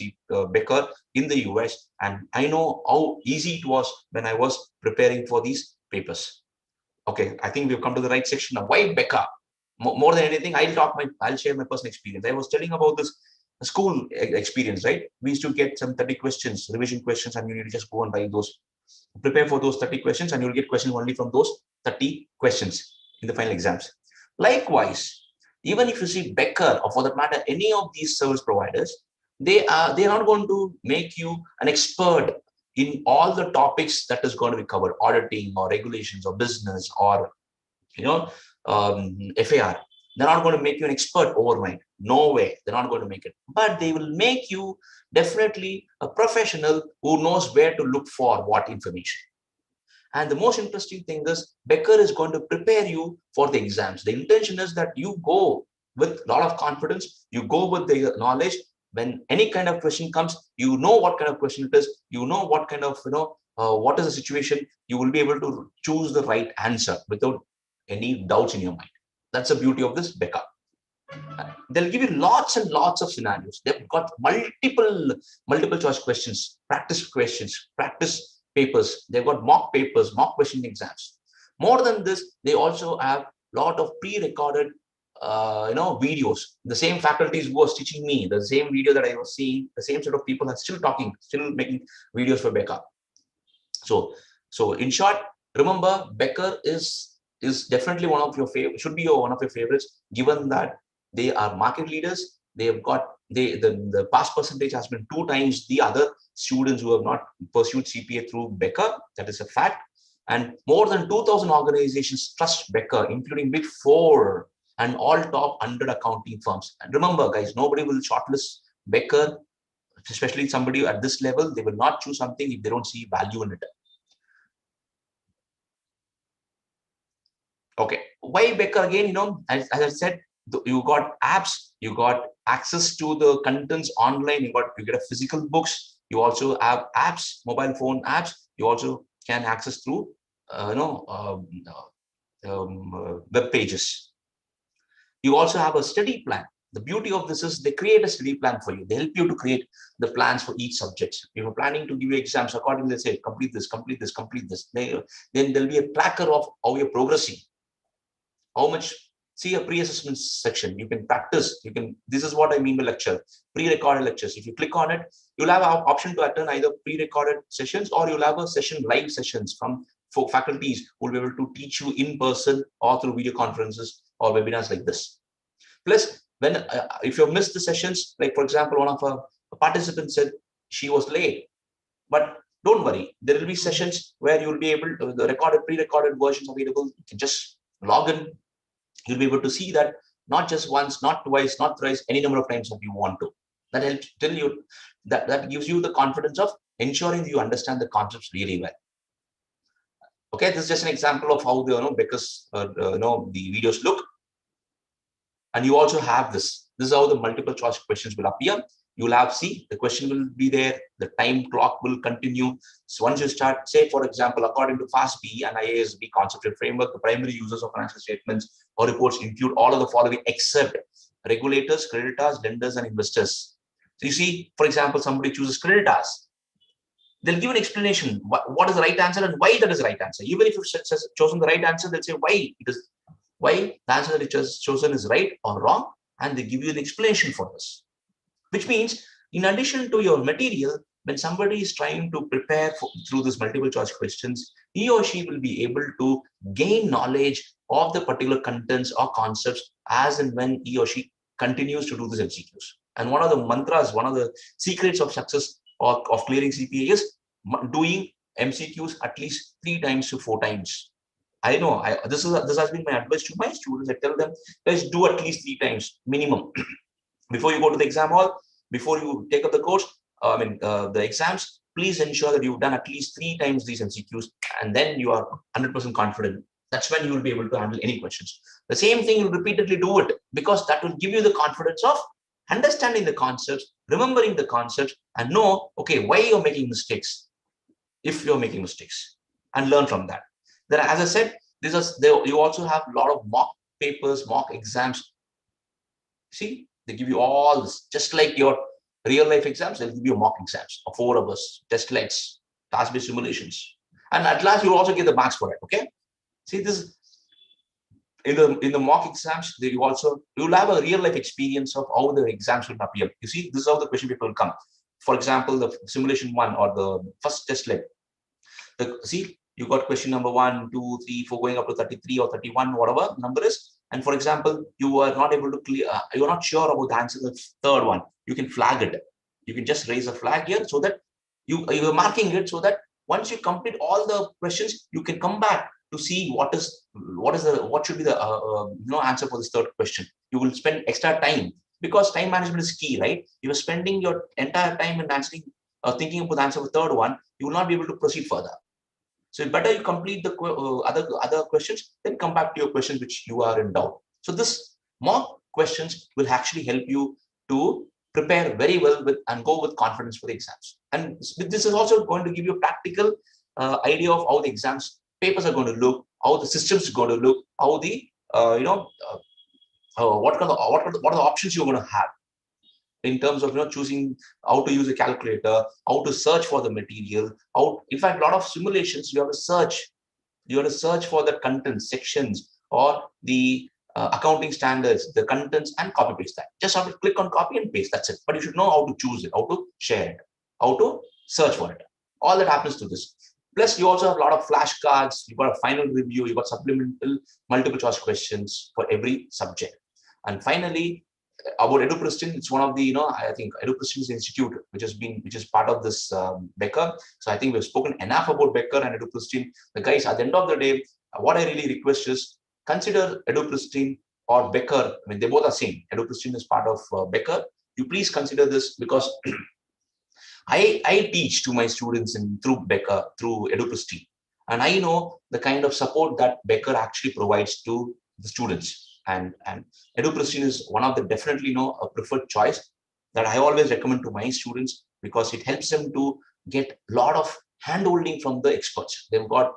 Becker in the US, and I know how easy it was when I was preparing for these papers. Okay, I think we've come to the right section now. Why Becker? More than anything, I'll share my personal experience. I was telling about this school experience, right? We used to get some 30 questions, revision questions, and you need to just go and write those, prepare for those 30 questions, and you'll get questions only from those 30 questions in the final exams. Likewise, even if you see Becker, or for that matter, any of these service providers, they are not going to make you an expert in all the topics that is going to be covered, auditing or regulations or business or FAR. They're not going to make you an expert overnight. No way. They're not going to make it. But they will make you definitely a professional who knows where to look for what information. And the most interesting thing is Becker is going to prepare you for the exams. The intention is that you go with a lot of confidence. You go with the knowledge. When any kind of question comes, you know what kind of question it is. You know what kind of, what is the situation. You will be able to choose the right answer without any doubts in your mind. That's the beauty of this Becker. They'll give you lots and lots of scenarios. They've got multiple choice questions, practice papers. They've got mock papers, mock question exams. More than this, they also have a lot of pre-recorded videos. The same faculties who was teaching me, the same video that I was seeing, the same set of people are still talking, still making videos for Becker. So in short, remember, Becker is definitely one of your favorites, should be one of your favorites, given that they are market leaders. They have got the pass percentage has been 2 times the other students who have not pursued CPA through Becker. That is a fact. And more than 2,000 organizations trust Becker, including Big 4 and all top 100 accounting firms. And remember, guys, nobody will shortlist Becker, especially somebody at this level. They will not choose something if they don't see value in it. Okay, why Becker again? As I said, you got apps, you got access to the contents online, you get a physical books, you also have apps, mobile phone apps, you also can access through web pages. You also have a study plan. The beauty of this is they create a study plan for you. They help you to create the plans for each subject. If you're planning to give you exams, accordingly, they say complete this. Then there'll be a tracker of how you're progressing. How much, see a pre-assessment section, you can practice, this is what I mean by lecture, pre-recorded lectures. If you click on it, you'll have an option to attend either pre-recorded sessions or you'll have a session, live sessions from faculties who will be able to teach you in person or through video conferences or webinars like this. Plus, when if you missed the sessions, like for example, one of a participant said she was late, but don't worry, there will be sessions where you'll be able to, the pre-recorded versions available, you can just log in. You'll be able to see that not just once, not twice, not thrice, any number of times that you want to. That helps tell you that gives you the confidence of ensuring you understand the concepts really well. Okay, this is just an example of how the Becker's the videos look. And you also have this. This is how the multiple choice questions will appear. You'll have, see, the question will be there, the time clock will continue. So once you start, say, for example, according to FASB and IASB conceptual framework, the primary users of financial statements or reports include all of the following except regulators, creditors, lenders, and investors. So you see, for example, somebody chooses creditors. They'll give an explanation what is the right answer and why that is the right answer. Even if you've chosen the right answer, they'll say why the answer that you chosen is right or wrong, and they give you an explanation for this. Which means, in addition to your material, when somebody is trying to prepare through these multiple choice questions, he or she will be able to gain knowledge of the particular contents or concepts as and when he or she continues to do these MCQs. And one of the mantras, one of the secrets of success of clearing CPA is doing MCQs at least 3 times to 4 times. I know this has been my advice to my students. I tell them, guys, do at least 3 times minimum before you go to the exam hall, before you take up the course. The exams. Please ensure that you've done at least 3 times these MCQs, and then you are 100% confident. That's when you will be able to handle any questions. The same thing, you'll repeatedly do it, because that will give you the confidence of understanding the concepts, remembering the concepts, and know, okay, why you're making mistakes, if you're making mistakes, and learn from that. Then, as I said, you also have a lot of mock papers, mock exams. See, they give you all this, just like your real life exams, they'll give you mock exams of 4 hours, test legs, task-based simulations. And at last, you'll also get the marks for it, okay? See, this in the mock exams, you'll have a real life experience of how the exams will appear. You see, this is how the question paper will come. For example, the simulation 1 or the first test leg. See, you got question number 1, 2, 3, 4, going up to 33 or 31, whatever the number is. And for example, you are not able to clear, you're not sure about the answer to the third one. You can flag it. You can just raise a flag here so that you're marking it, so that once you complete all the questions, you can come back to see what should be the answer for this third question. You will spend extra time, because time management is key, right? You are spending your entire time in answering, thinking about the answer for the third one. You will not be able to proceed further. So better you complete the other questions, then come back to your questions which you are in doubt. So this mock questions will actually help you to prepare very well and go with confidence for the exams. And this is also going to give you a practical idea of how the exams papers are going to look, how the systems is going to look, how the what are the options you're going to have in terms of choosing how to use a calculator, how to search for the material, in fact, a lot of simulations you have to search for the content sections or the accounting standards, the contents, and copy paste that. Just have to click on copy and paste. That's it. But you should know how to choose it, how to share it, how to search for it. All that happens to this. Plus, you also have a lot of flashcards. You've got a final review. You've got supplemental multiple choice questions for every subject. And finally, about EduPristine, it's one of the, I think EduPristine is an institute which is part of this Becker. So I think we've spoken enough about Becker and EduPristine. The guys, at the end of the day, what I really request is consider EduPristine or Becker. I mean, they both are same. EduPristine is part of Becker. You please consider this, because I teach to my students through Becker, through EduPristine, and I know the kind of support that Becker actually provides to the students. And EduPristine is one of the definitely a preferred choice that I always recommend to my students, because it helps them to get a lot of hand-holding from the experts. They've got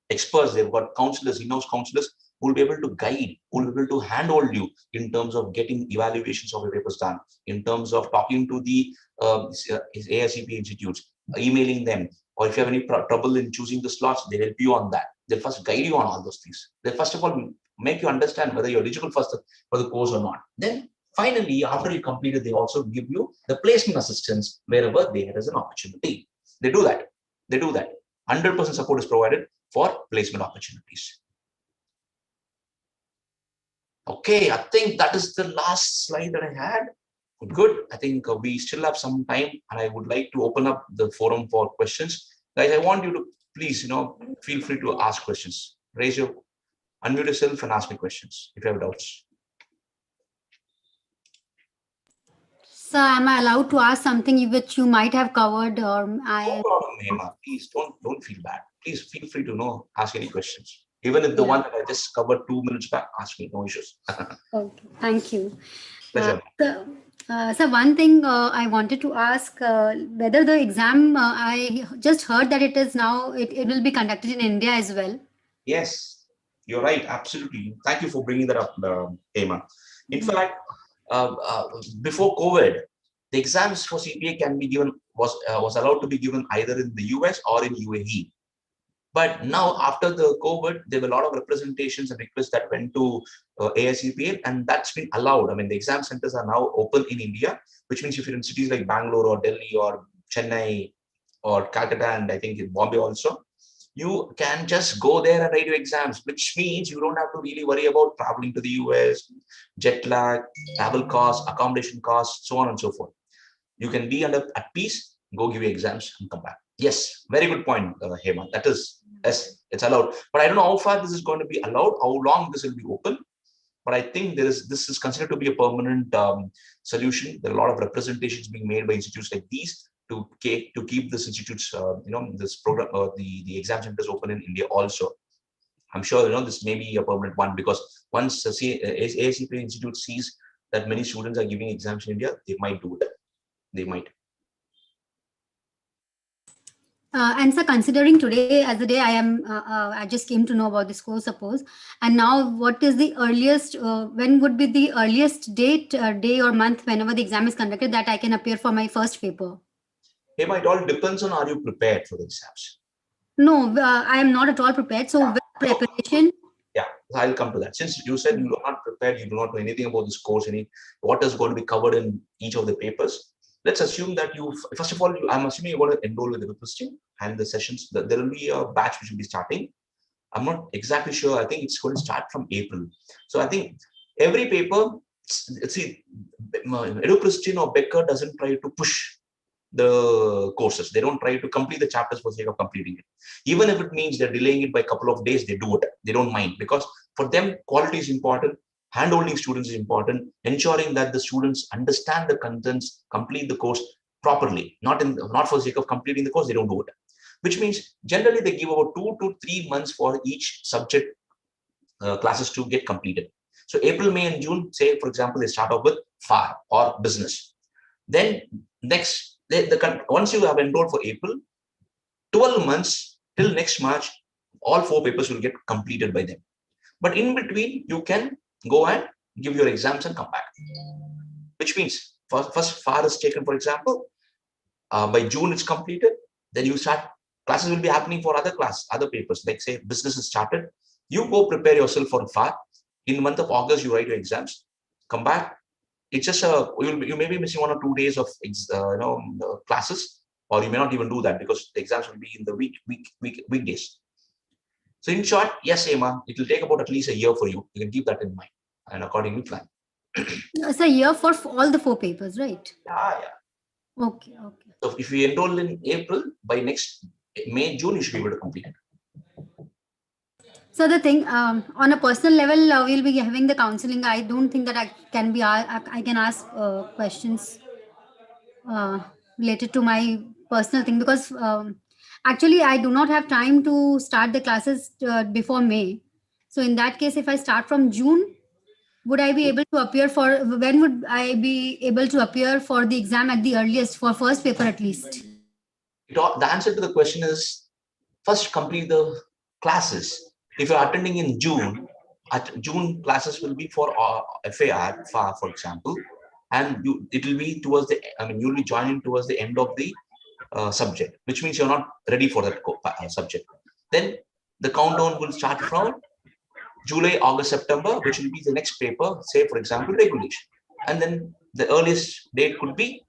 experts, they've got counselors, in-house counselors, who will be able to guide, who will be able to handhold you in terms of getting evaluations of your papers done, in terms of talking to the AICP institutes, emailing them, or if you have any trouble in choosing the slots, they'll help you on that. They'll first guide you on all those things. They'll first of all make you understand whether you're eligible for the course or not. Then finally, after you complete it, they also give you the placement assistance wherever there is an opportunity. They do that. 100% support is provided for placement opportunities. Okay, I think that is the last slide that I had. Good. I think we still have some time, and I would like to open up the forum for questions. Guys, I want you to please, feel free to ask questions. Unmute yourself and ask me questions if you have doubts. So, am I allowed to ask something which you might have covered, or No problem, Hema. Please don't feel bad. Please feel free to ask any questions. Even if the one that I just covered 2 minutes back, ask me, no issues. Okay, thank you. Pleasure. So one thing I wanted to ask whether the exam, I just heard that it is now, it will be conducted in India as well. Yes, you're right. Absolutely. Thank you for bringing that up, Hema. In fact, before COVID, the exams for CPA can be given was allowed to be given either in the US or in UAE. But now, after the COVID, there were a lot of representations and requests that went to AICPA, and that's been allowed. I mean, the exam centers are now open in India, which means if you're in cities like Bangalore or Delhi or Chennai or Calcutta, and I think in Bombay also, you can just go there and write your exams, which means you don't have to really worry about traveling to the US, jet lag, travel costs, accommodation costs, so on and so forth. You can be at peace, go give your exams and come back. Yes, very good point, Hema. That is, yes, it's allowed. But I don't know how far this is going to be allowed, how long this will be open. But I think this is considered to be a permanent solution. There are a lot of representations being made by institutes like these to keep this institutes, this program, the exam centers open in India also. I'm sure this may be a permanent one, because once the ACPA Institute sees that many students are giving exams in India, they might do it. They might. And so considering today as the day I just came to know about this course, suppose, and now what is the earliest, when would be the earliest date, day or month, whenever the exam is conducted, that I can appear for my first paper? Hey, it all depends on, are you prepared for the exams? No, I am not at all prepared. So with preparation. Yeah, I'll come to that. Since you said you are not prepared, you do not know anything about this course, what is going to be covered in each of the papers. Let's assume that you, first of all, I'm assuming you're going to enroll with EduPristine, and the sessions, there will be a batch which will be starting. I'm not exactly sure. I think it's going to start from April. So I think every paper, see, EduPristine or Becker doesn't try to push the courses. They don't try to complete the chapters for the sake of completing it. Even if it means they're delaying it by a couple of days, they do it. They don't mind, because for them, quality is important. Handholding students is important. Ensuring that the students understand the contents, complete the course properly, not for the sake of completing the course. They don't do it. Which means generally they give about 2 to 3 months for each subject classes to get completed. So April, May, and June, say for example, they start off with FAR or business. Then next, once you have enrolled for April, 12 months till next March, all 4 papers will get completed by them. But in between, you can go and give your exams and come back. Which means first FAR is taken, for example, by June it's completed. Then you start, classes will be happening for other papers, like say business is started. You go prepare yourself for FAR. In the month of August, you write your exams, come back. It's just you may be missing 1 or 2 days of classes, or you may not even do that because the exams will be in the weekdays. So in short, yes, Emma, it will take about at least a year for you. You can keep that in mind and accordingly plan. It's a year for all the 4 papers, right? Yeah. Okay. So if you enroll in April, by next May, June, you should be able to complete it. So the thing, on a personal level, we'll be having the counseling. I don't think that I can ask questions related to my personal thing, because actually I do not have time to start the classes before May. So in that case, if I start from June, would I be able to appear when would I be able to appear for the exam at the earliest, for first paper at least? The answer to the question is, first complete the classes. If you're attending in June, June classes will be for FAR, for example, and it will be towards you'll be joining towards the end of the subject, which means you're not ready for that subject. Then the countdown will start from July, August, September, which will be the next paper, say for example, regulation. And then the earliest date could be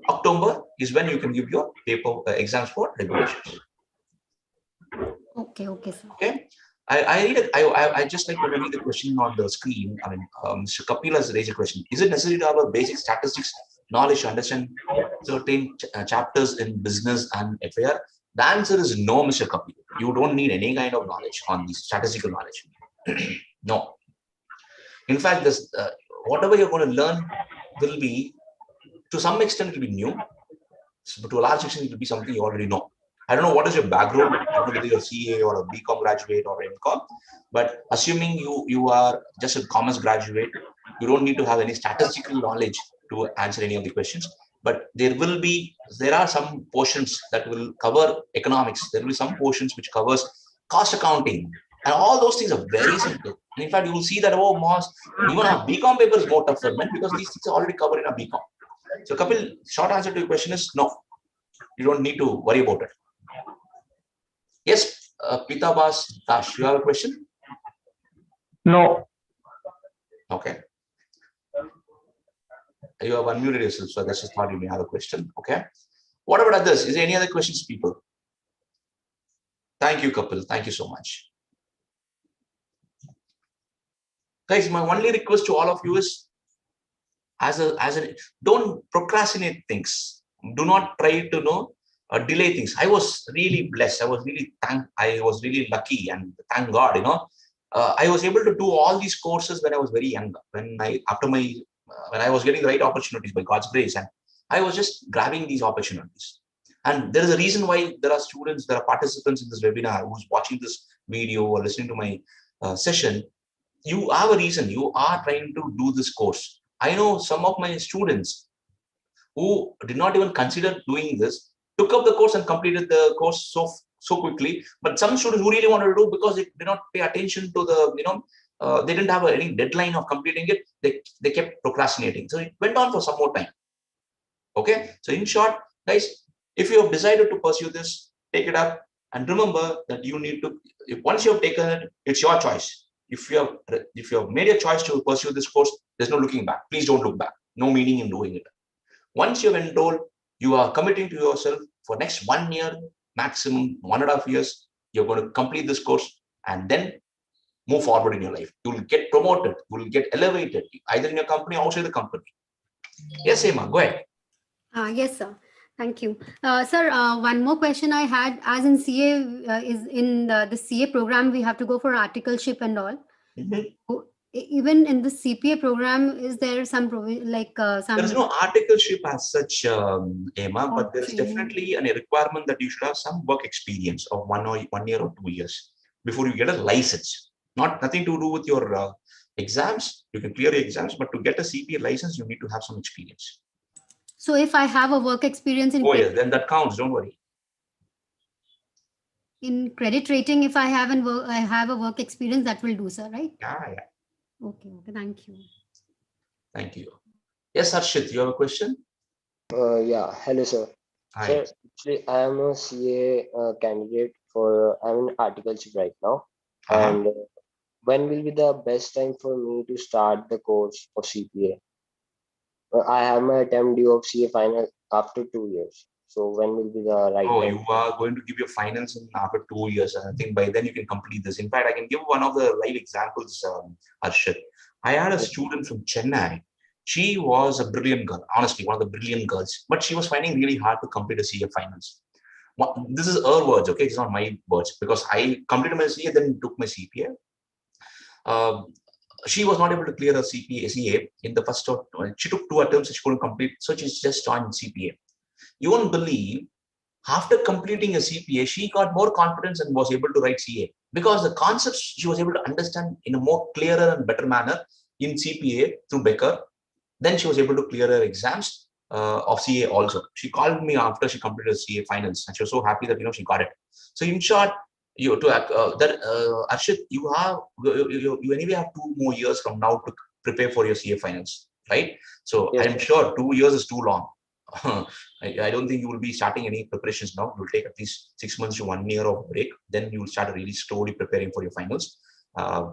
October, is when you can give your paper exams for regulations. Okay, sir. Okay. I just like to read the question on the screen. Mr. Kapil has raised a question. Is it necessary to have a basic statistics knowledge to understand certain chapters in business and FAR? The answer is no, Mr. Kapil. You don't need any kind of knowledge on the statistical knowledge. No. In fact, whatever you're going to learn will be, to some extent, it will be new. But to a large extent, it will be something you already know. I don't know what is your background. I don't know whether you're a CA or a BCom graduate or MCom, but assuming you are just a commerce graduate, you don't need to have any statistical knowledge to answer any of the questions. But there are some portions that will cover economics. There will be some portions which covers cost accounting, and all those things are very simple. And in fact, you will see that even our BCom paper is more tougher, man, because these things are already covered in our BCom. So Kapil, short answer to your question is no. You don't need to worry about it. Yes, Pitabas Dash, you have a question? No. Okay. You have unmuted yourself, so I just thought you may have a question. Okay. What about others? Is there any other questions, people? Thank you, Kapil. Thank you so much. Guys, my only request to all of you is don't procrastinate things. Do not try to delay things. I was really blessed. I was really lucky, and thank God, I was able to do all these courses when I was very young. When I was getting the right opportunities by God's grace, and I was just grabbing these opportunities. And there is a reason why there are participants in this webinar who's watching this video or listening to my session. You have a reason. You are trying to do this course. I know some of my students who did not even consider doing this, took up the course and completed the course so quickly. But some students who really wanted to do, because they did not pay attention to they didn't have any deadline of completing it, they kept procrastinating. So it went on for some more time. Okay. So in short, guys, if you have decided to pursue this, take it up, and remember that you need to, once you have taken it, it's your choice. If you have made a choice to pursue this course, there's no looking back. Please don't look back. No meaning in doing it. Once you've enrolled, you are committing to yourself for next 1 year, maximum 1.5 years. You're going to complete this course and then move forward in your life. You will get promoted. You will get elevated, either in your company or outside the company. Yes, Emma, go ahead. Yes, sir. Thank you. Sir, one more question I had, as in CA, is in the CA program, we have to go for articleship and all. So, even in the CPA program, is there some There is no articleship as such, Emma, but there is definitely a requirement that you should have some work experience of 1 year or 2 years before you get a license. Nothing to do with your exams. You can clear your exams, but to get a CPA license, you need to have some experience. So if I have a work experience in then that counts. Don't worry. In credit rating, if I have a work experience, that will do, sir, right? Yeah. Okay. Thank you. Thank you. Yes, Harshit, you have a question? Yeah. Hello, sir. Hi. Sir, actually, I am a CA candidate I'm in articleship right now. And when will be the best time for me to start the course for CPA? I have my attempt due of CA final after 2 years. So when will be the right time? You are going to give your finals after 2 years, and I think by then you can complete this. In fact, I can give one of the live examples, Harshit. I had a student from Chennai. She was a brilliant girl, honestly, one of the brilliant girls, but she was finding really hard to complete a CA finals. This is her words, okay? It's not my words, because I completed my CA, then took my CPA. She was not able to clear her CA in the first. She took 2 attempts, she couldn't complete, so she just joined CPA. You won't believe, after completing a CPA, she got more confidence and was able to write CA, because the concepts she was able to understand in a more clearer and better manner in CPA through Becker. Then she was able to clear her exams of CA also. She called me after she completed CA finals, and she was so happy that she got it. So in short, Arshit, you anyway have 2 more years from now to prepare for your CA finals, right? So yes, I'm sure 2 years is too long. I don't think you will be starting any preparations now. You will take at least 6 months to 1 year of break. Then you will start really slowly preparing for your finals.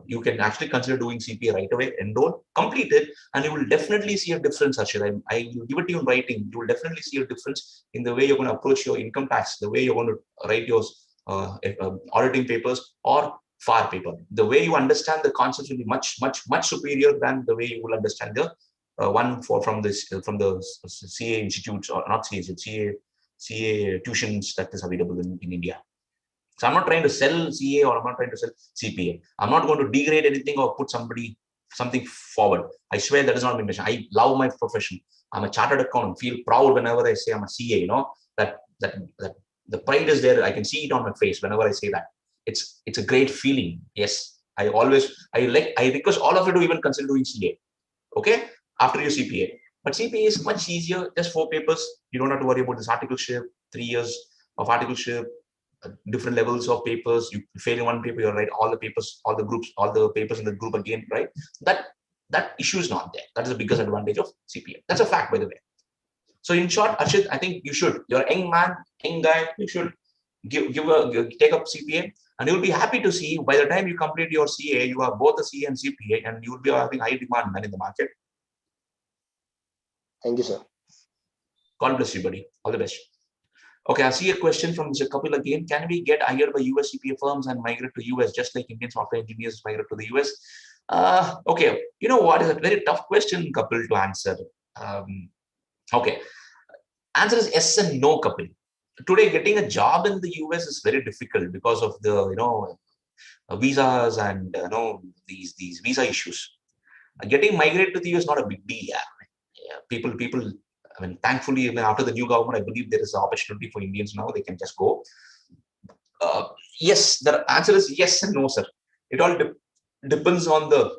You can actually consider doing CPA right away, enroll, complete it, and you will definitely see a difference, Arshit. I will give it to you in writing. You will definitely see a difference in the way you're going to approach your income tax, the way you're going to write your auditing papers or FAR paper. The way you understand the concepts will be much superior than the way you will understand the one from the CA institutes, or not CA tuitions that is available in India. So I'm not trying to sell CA or I'm not trying to sell CPA. I'm not going to degrade anything or put something forward. I swear that is not my mission. I love my profession. I'm a chartered accountant. Feel proud whenever I say I'm a CA. That the pride is there. I can see it on my face whenever I say that. It's a great feeling. Yes, I request all of you to even consider doing CA. Okay, after your CPA. But CPA is much easier, just 4 papers. You don't have to worry about this articleship, 3 years of articleship, different levels of papers. You fail in one paper, you write all the papers, all the groups, all the papers in the group again, right? That issue is not there. That is the biggest advantage of CPA. That's a fact, by the way. So in short, Arshit, I think you should. You're a young man, young guy. You should take up CPA, and you'll be happy to see by the time you complete your CA, you have both a CA and CPA, and you'll be having high demand in the market. Thank you, sir. God bless you, buddy. All the best. Okay, I see a question from Mr. Kapil again. Can we get hired by US CPA firms and migrate to US just like Indian software engineers migrate to the US? Okay, you know what is a very tough question, Kapil, to answer. Okay, answer is yes and no, Kapil. Today, getting a job in the US is very difficult because of the visas and these visa issues. Getting migrated to the US is not a big deal. Yeah. People. I mean, thankfully, after the new government, I believe there is an opportunity for Indians now. They can just go. Yes, the answer is yes and no, sir. It all depends on the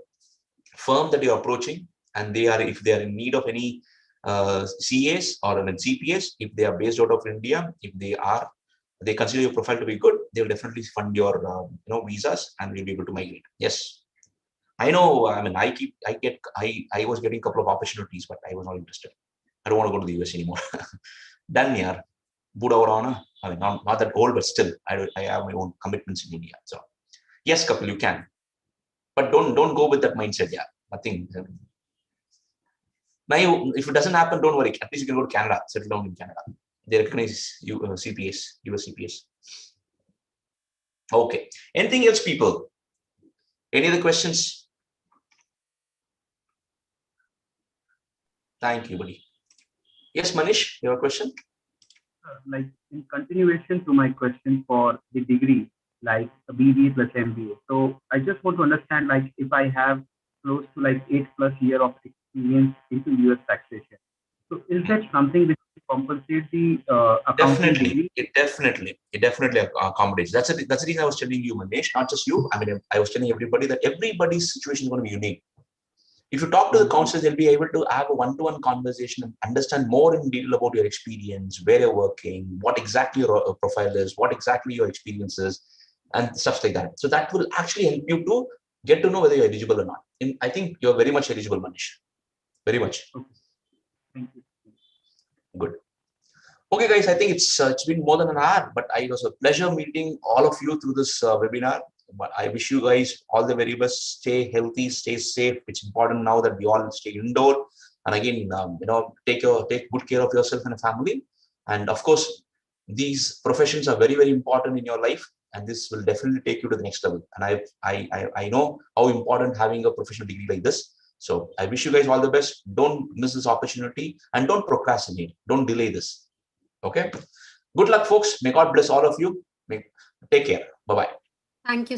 firm that you're approaching, and if they are in need of any CAs or CPAs, if they are based out of India, if they consider your profile to be good, they will definitely fund your visas, and you'll be able to migrate. Yes, I know. I mean, I was getting a couple of opportunities, but I was not interested. I don't want to go to the US anymore. Done here. I mean, not that old, but still, I have my own commitments in India. So, yes, Kapil, you can, but don't go with that mindset. Yeah, nothing. Now, if it doesn't happen, don't worry. At least you can go to Canada, settle down in Canada. They recognize you, CPAs, US CPAs. Okay. Anything else, people? Any other questions? Thank you, buddy. Yes, Manish, you have a question? Like in continuation to my question for the degree, like a BBA plus MBA. So I just want to understand, like if I have close to like 8+ years of experience into US taxation, so is that something which compensates the accounting degree? It definitely accommodates. That's the reason I was telling you, Manish, not just you. I mean, I was telling everybody that everybody's situation is going to be unique. If you talk to the counselors, they'll be able to have a one-to-one conversation and understand more in detail about your experience, where you're working, what exactly your profile is, what exactly your experience is, and stuff like that. So that will actually help you to get to know whether you're eligible or not. And I think you're very much eligible, Manish. Very much. Okay. Thank you. Good. Okay, guys, I think it's been more than an hour, but it was a pleasure meeting all of you through this webinar. But I wish you guys all the very best. Stay healthy, stay safe. It's important now that we all stay indoor. And again, take good care of yourself and a family. And of course, these professions are very, very important in your life. And this will definitely take you to the next level. And I know how important having a professional degree like this. So I wish you guys all the best. Don't miss this opportunity and don't procrastinate. Don't delay this. Okay. Good luck, folks. May God bless all of you. Take care. Bye-bye. Thank you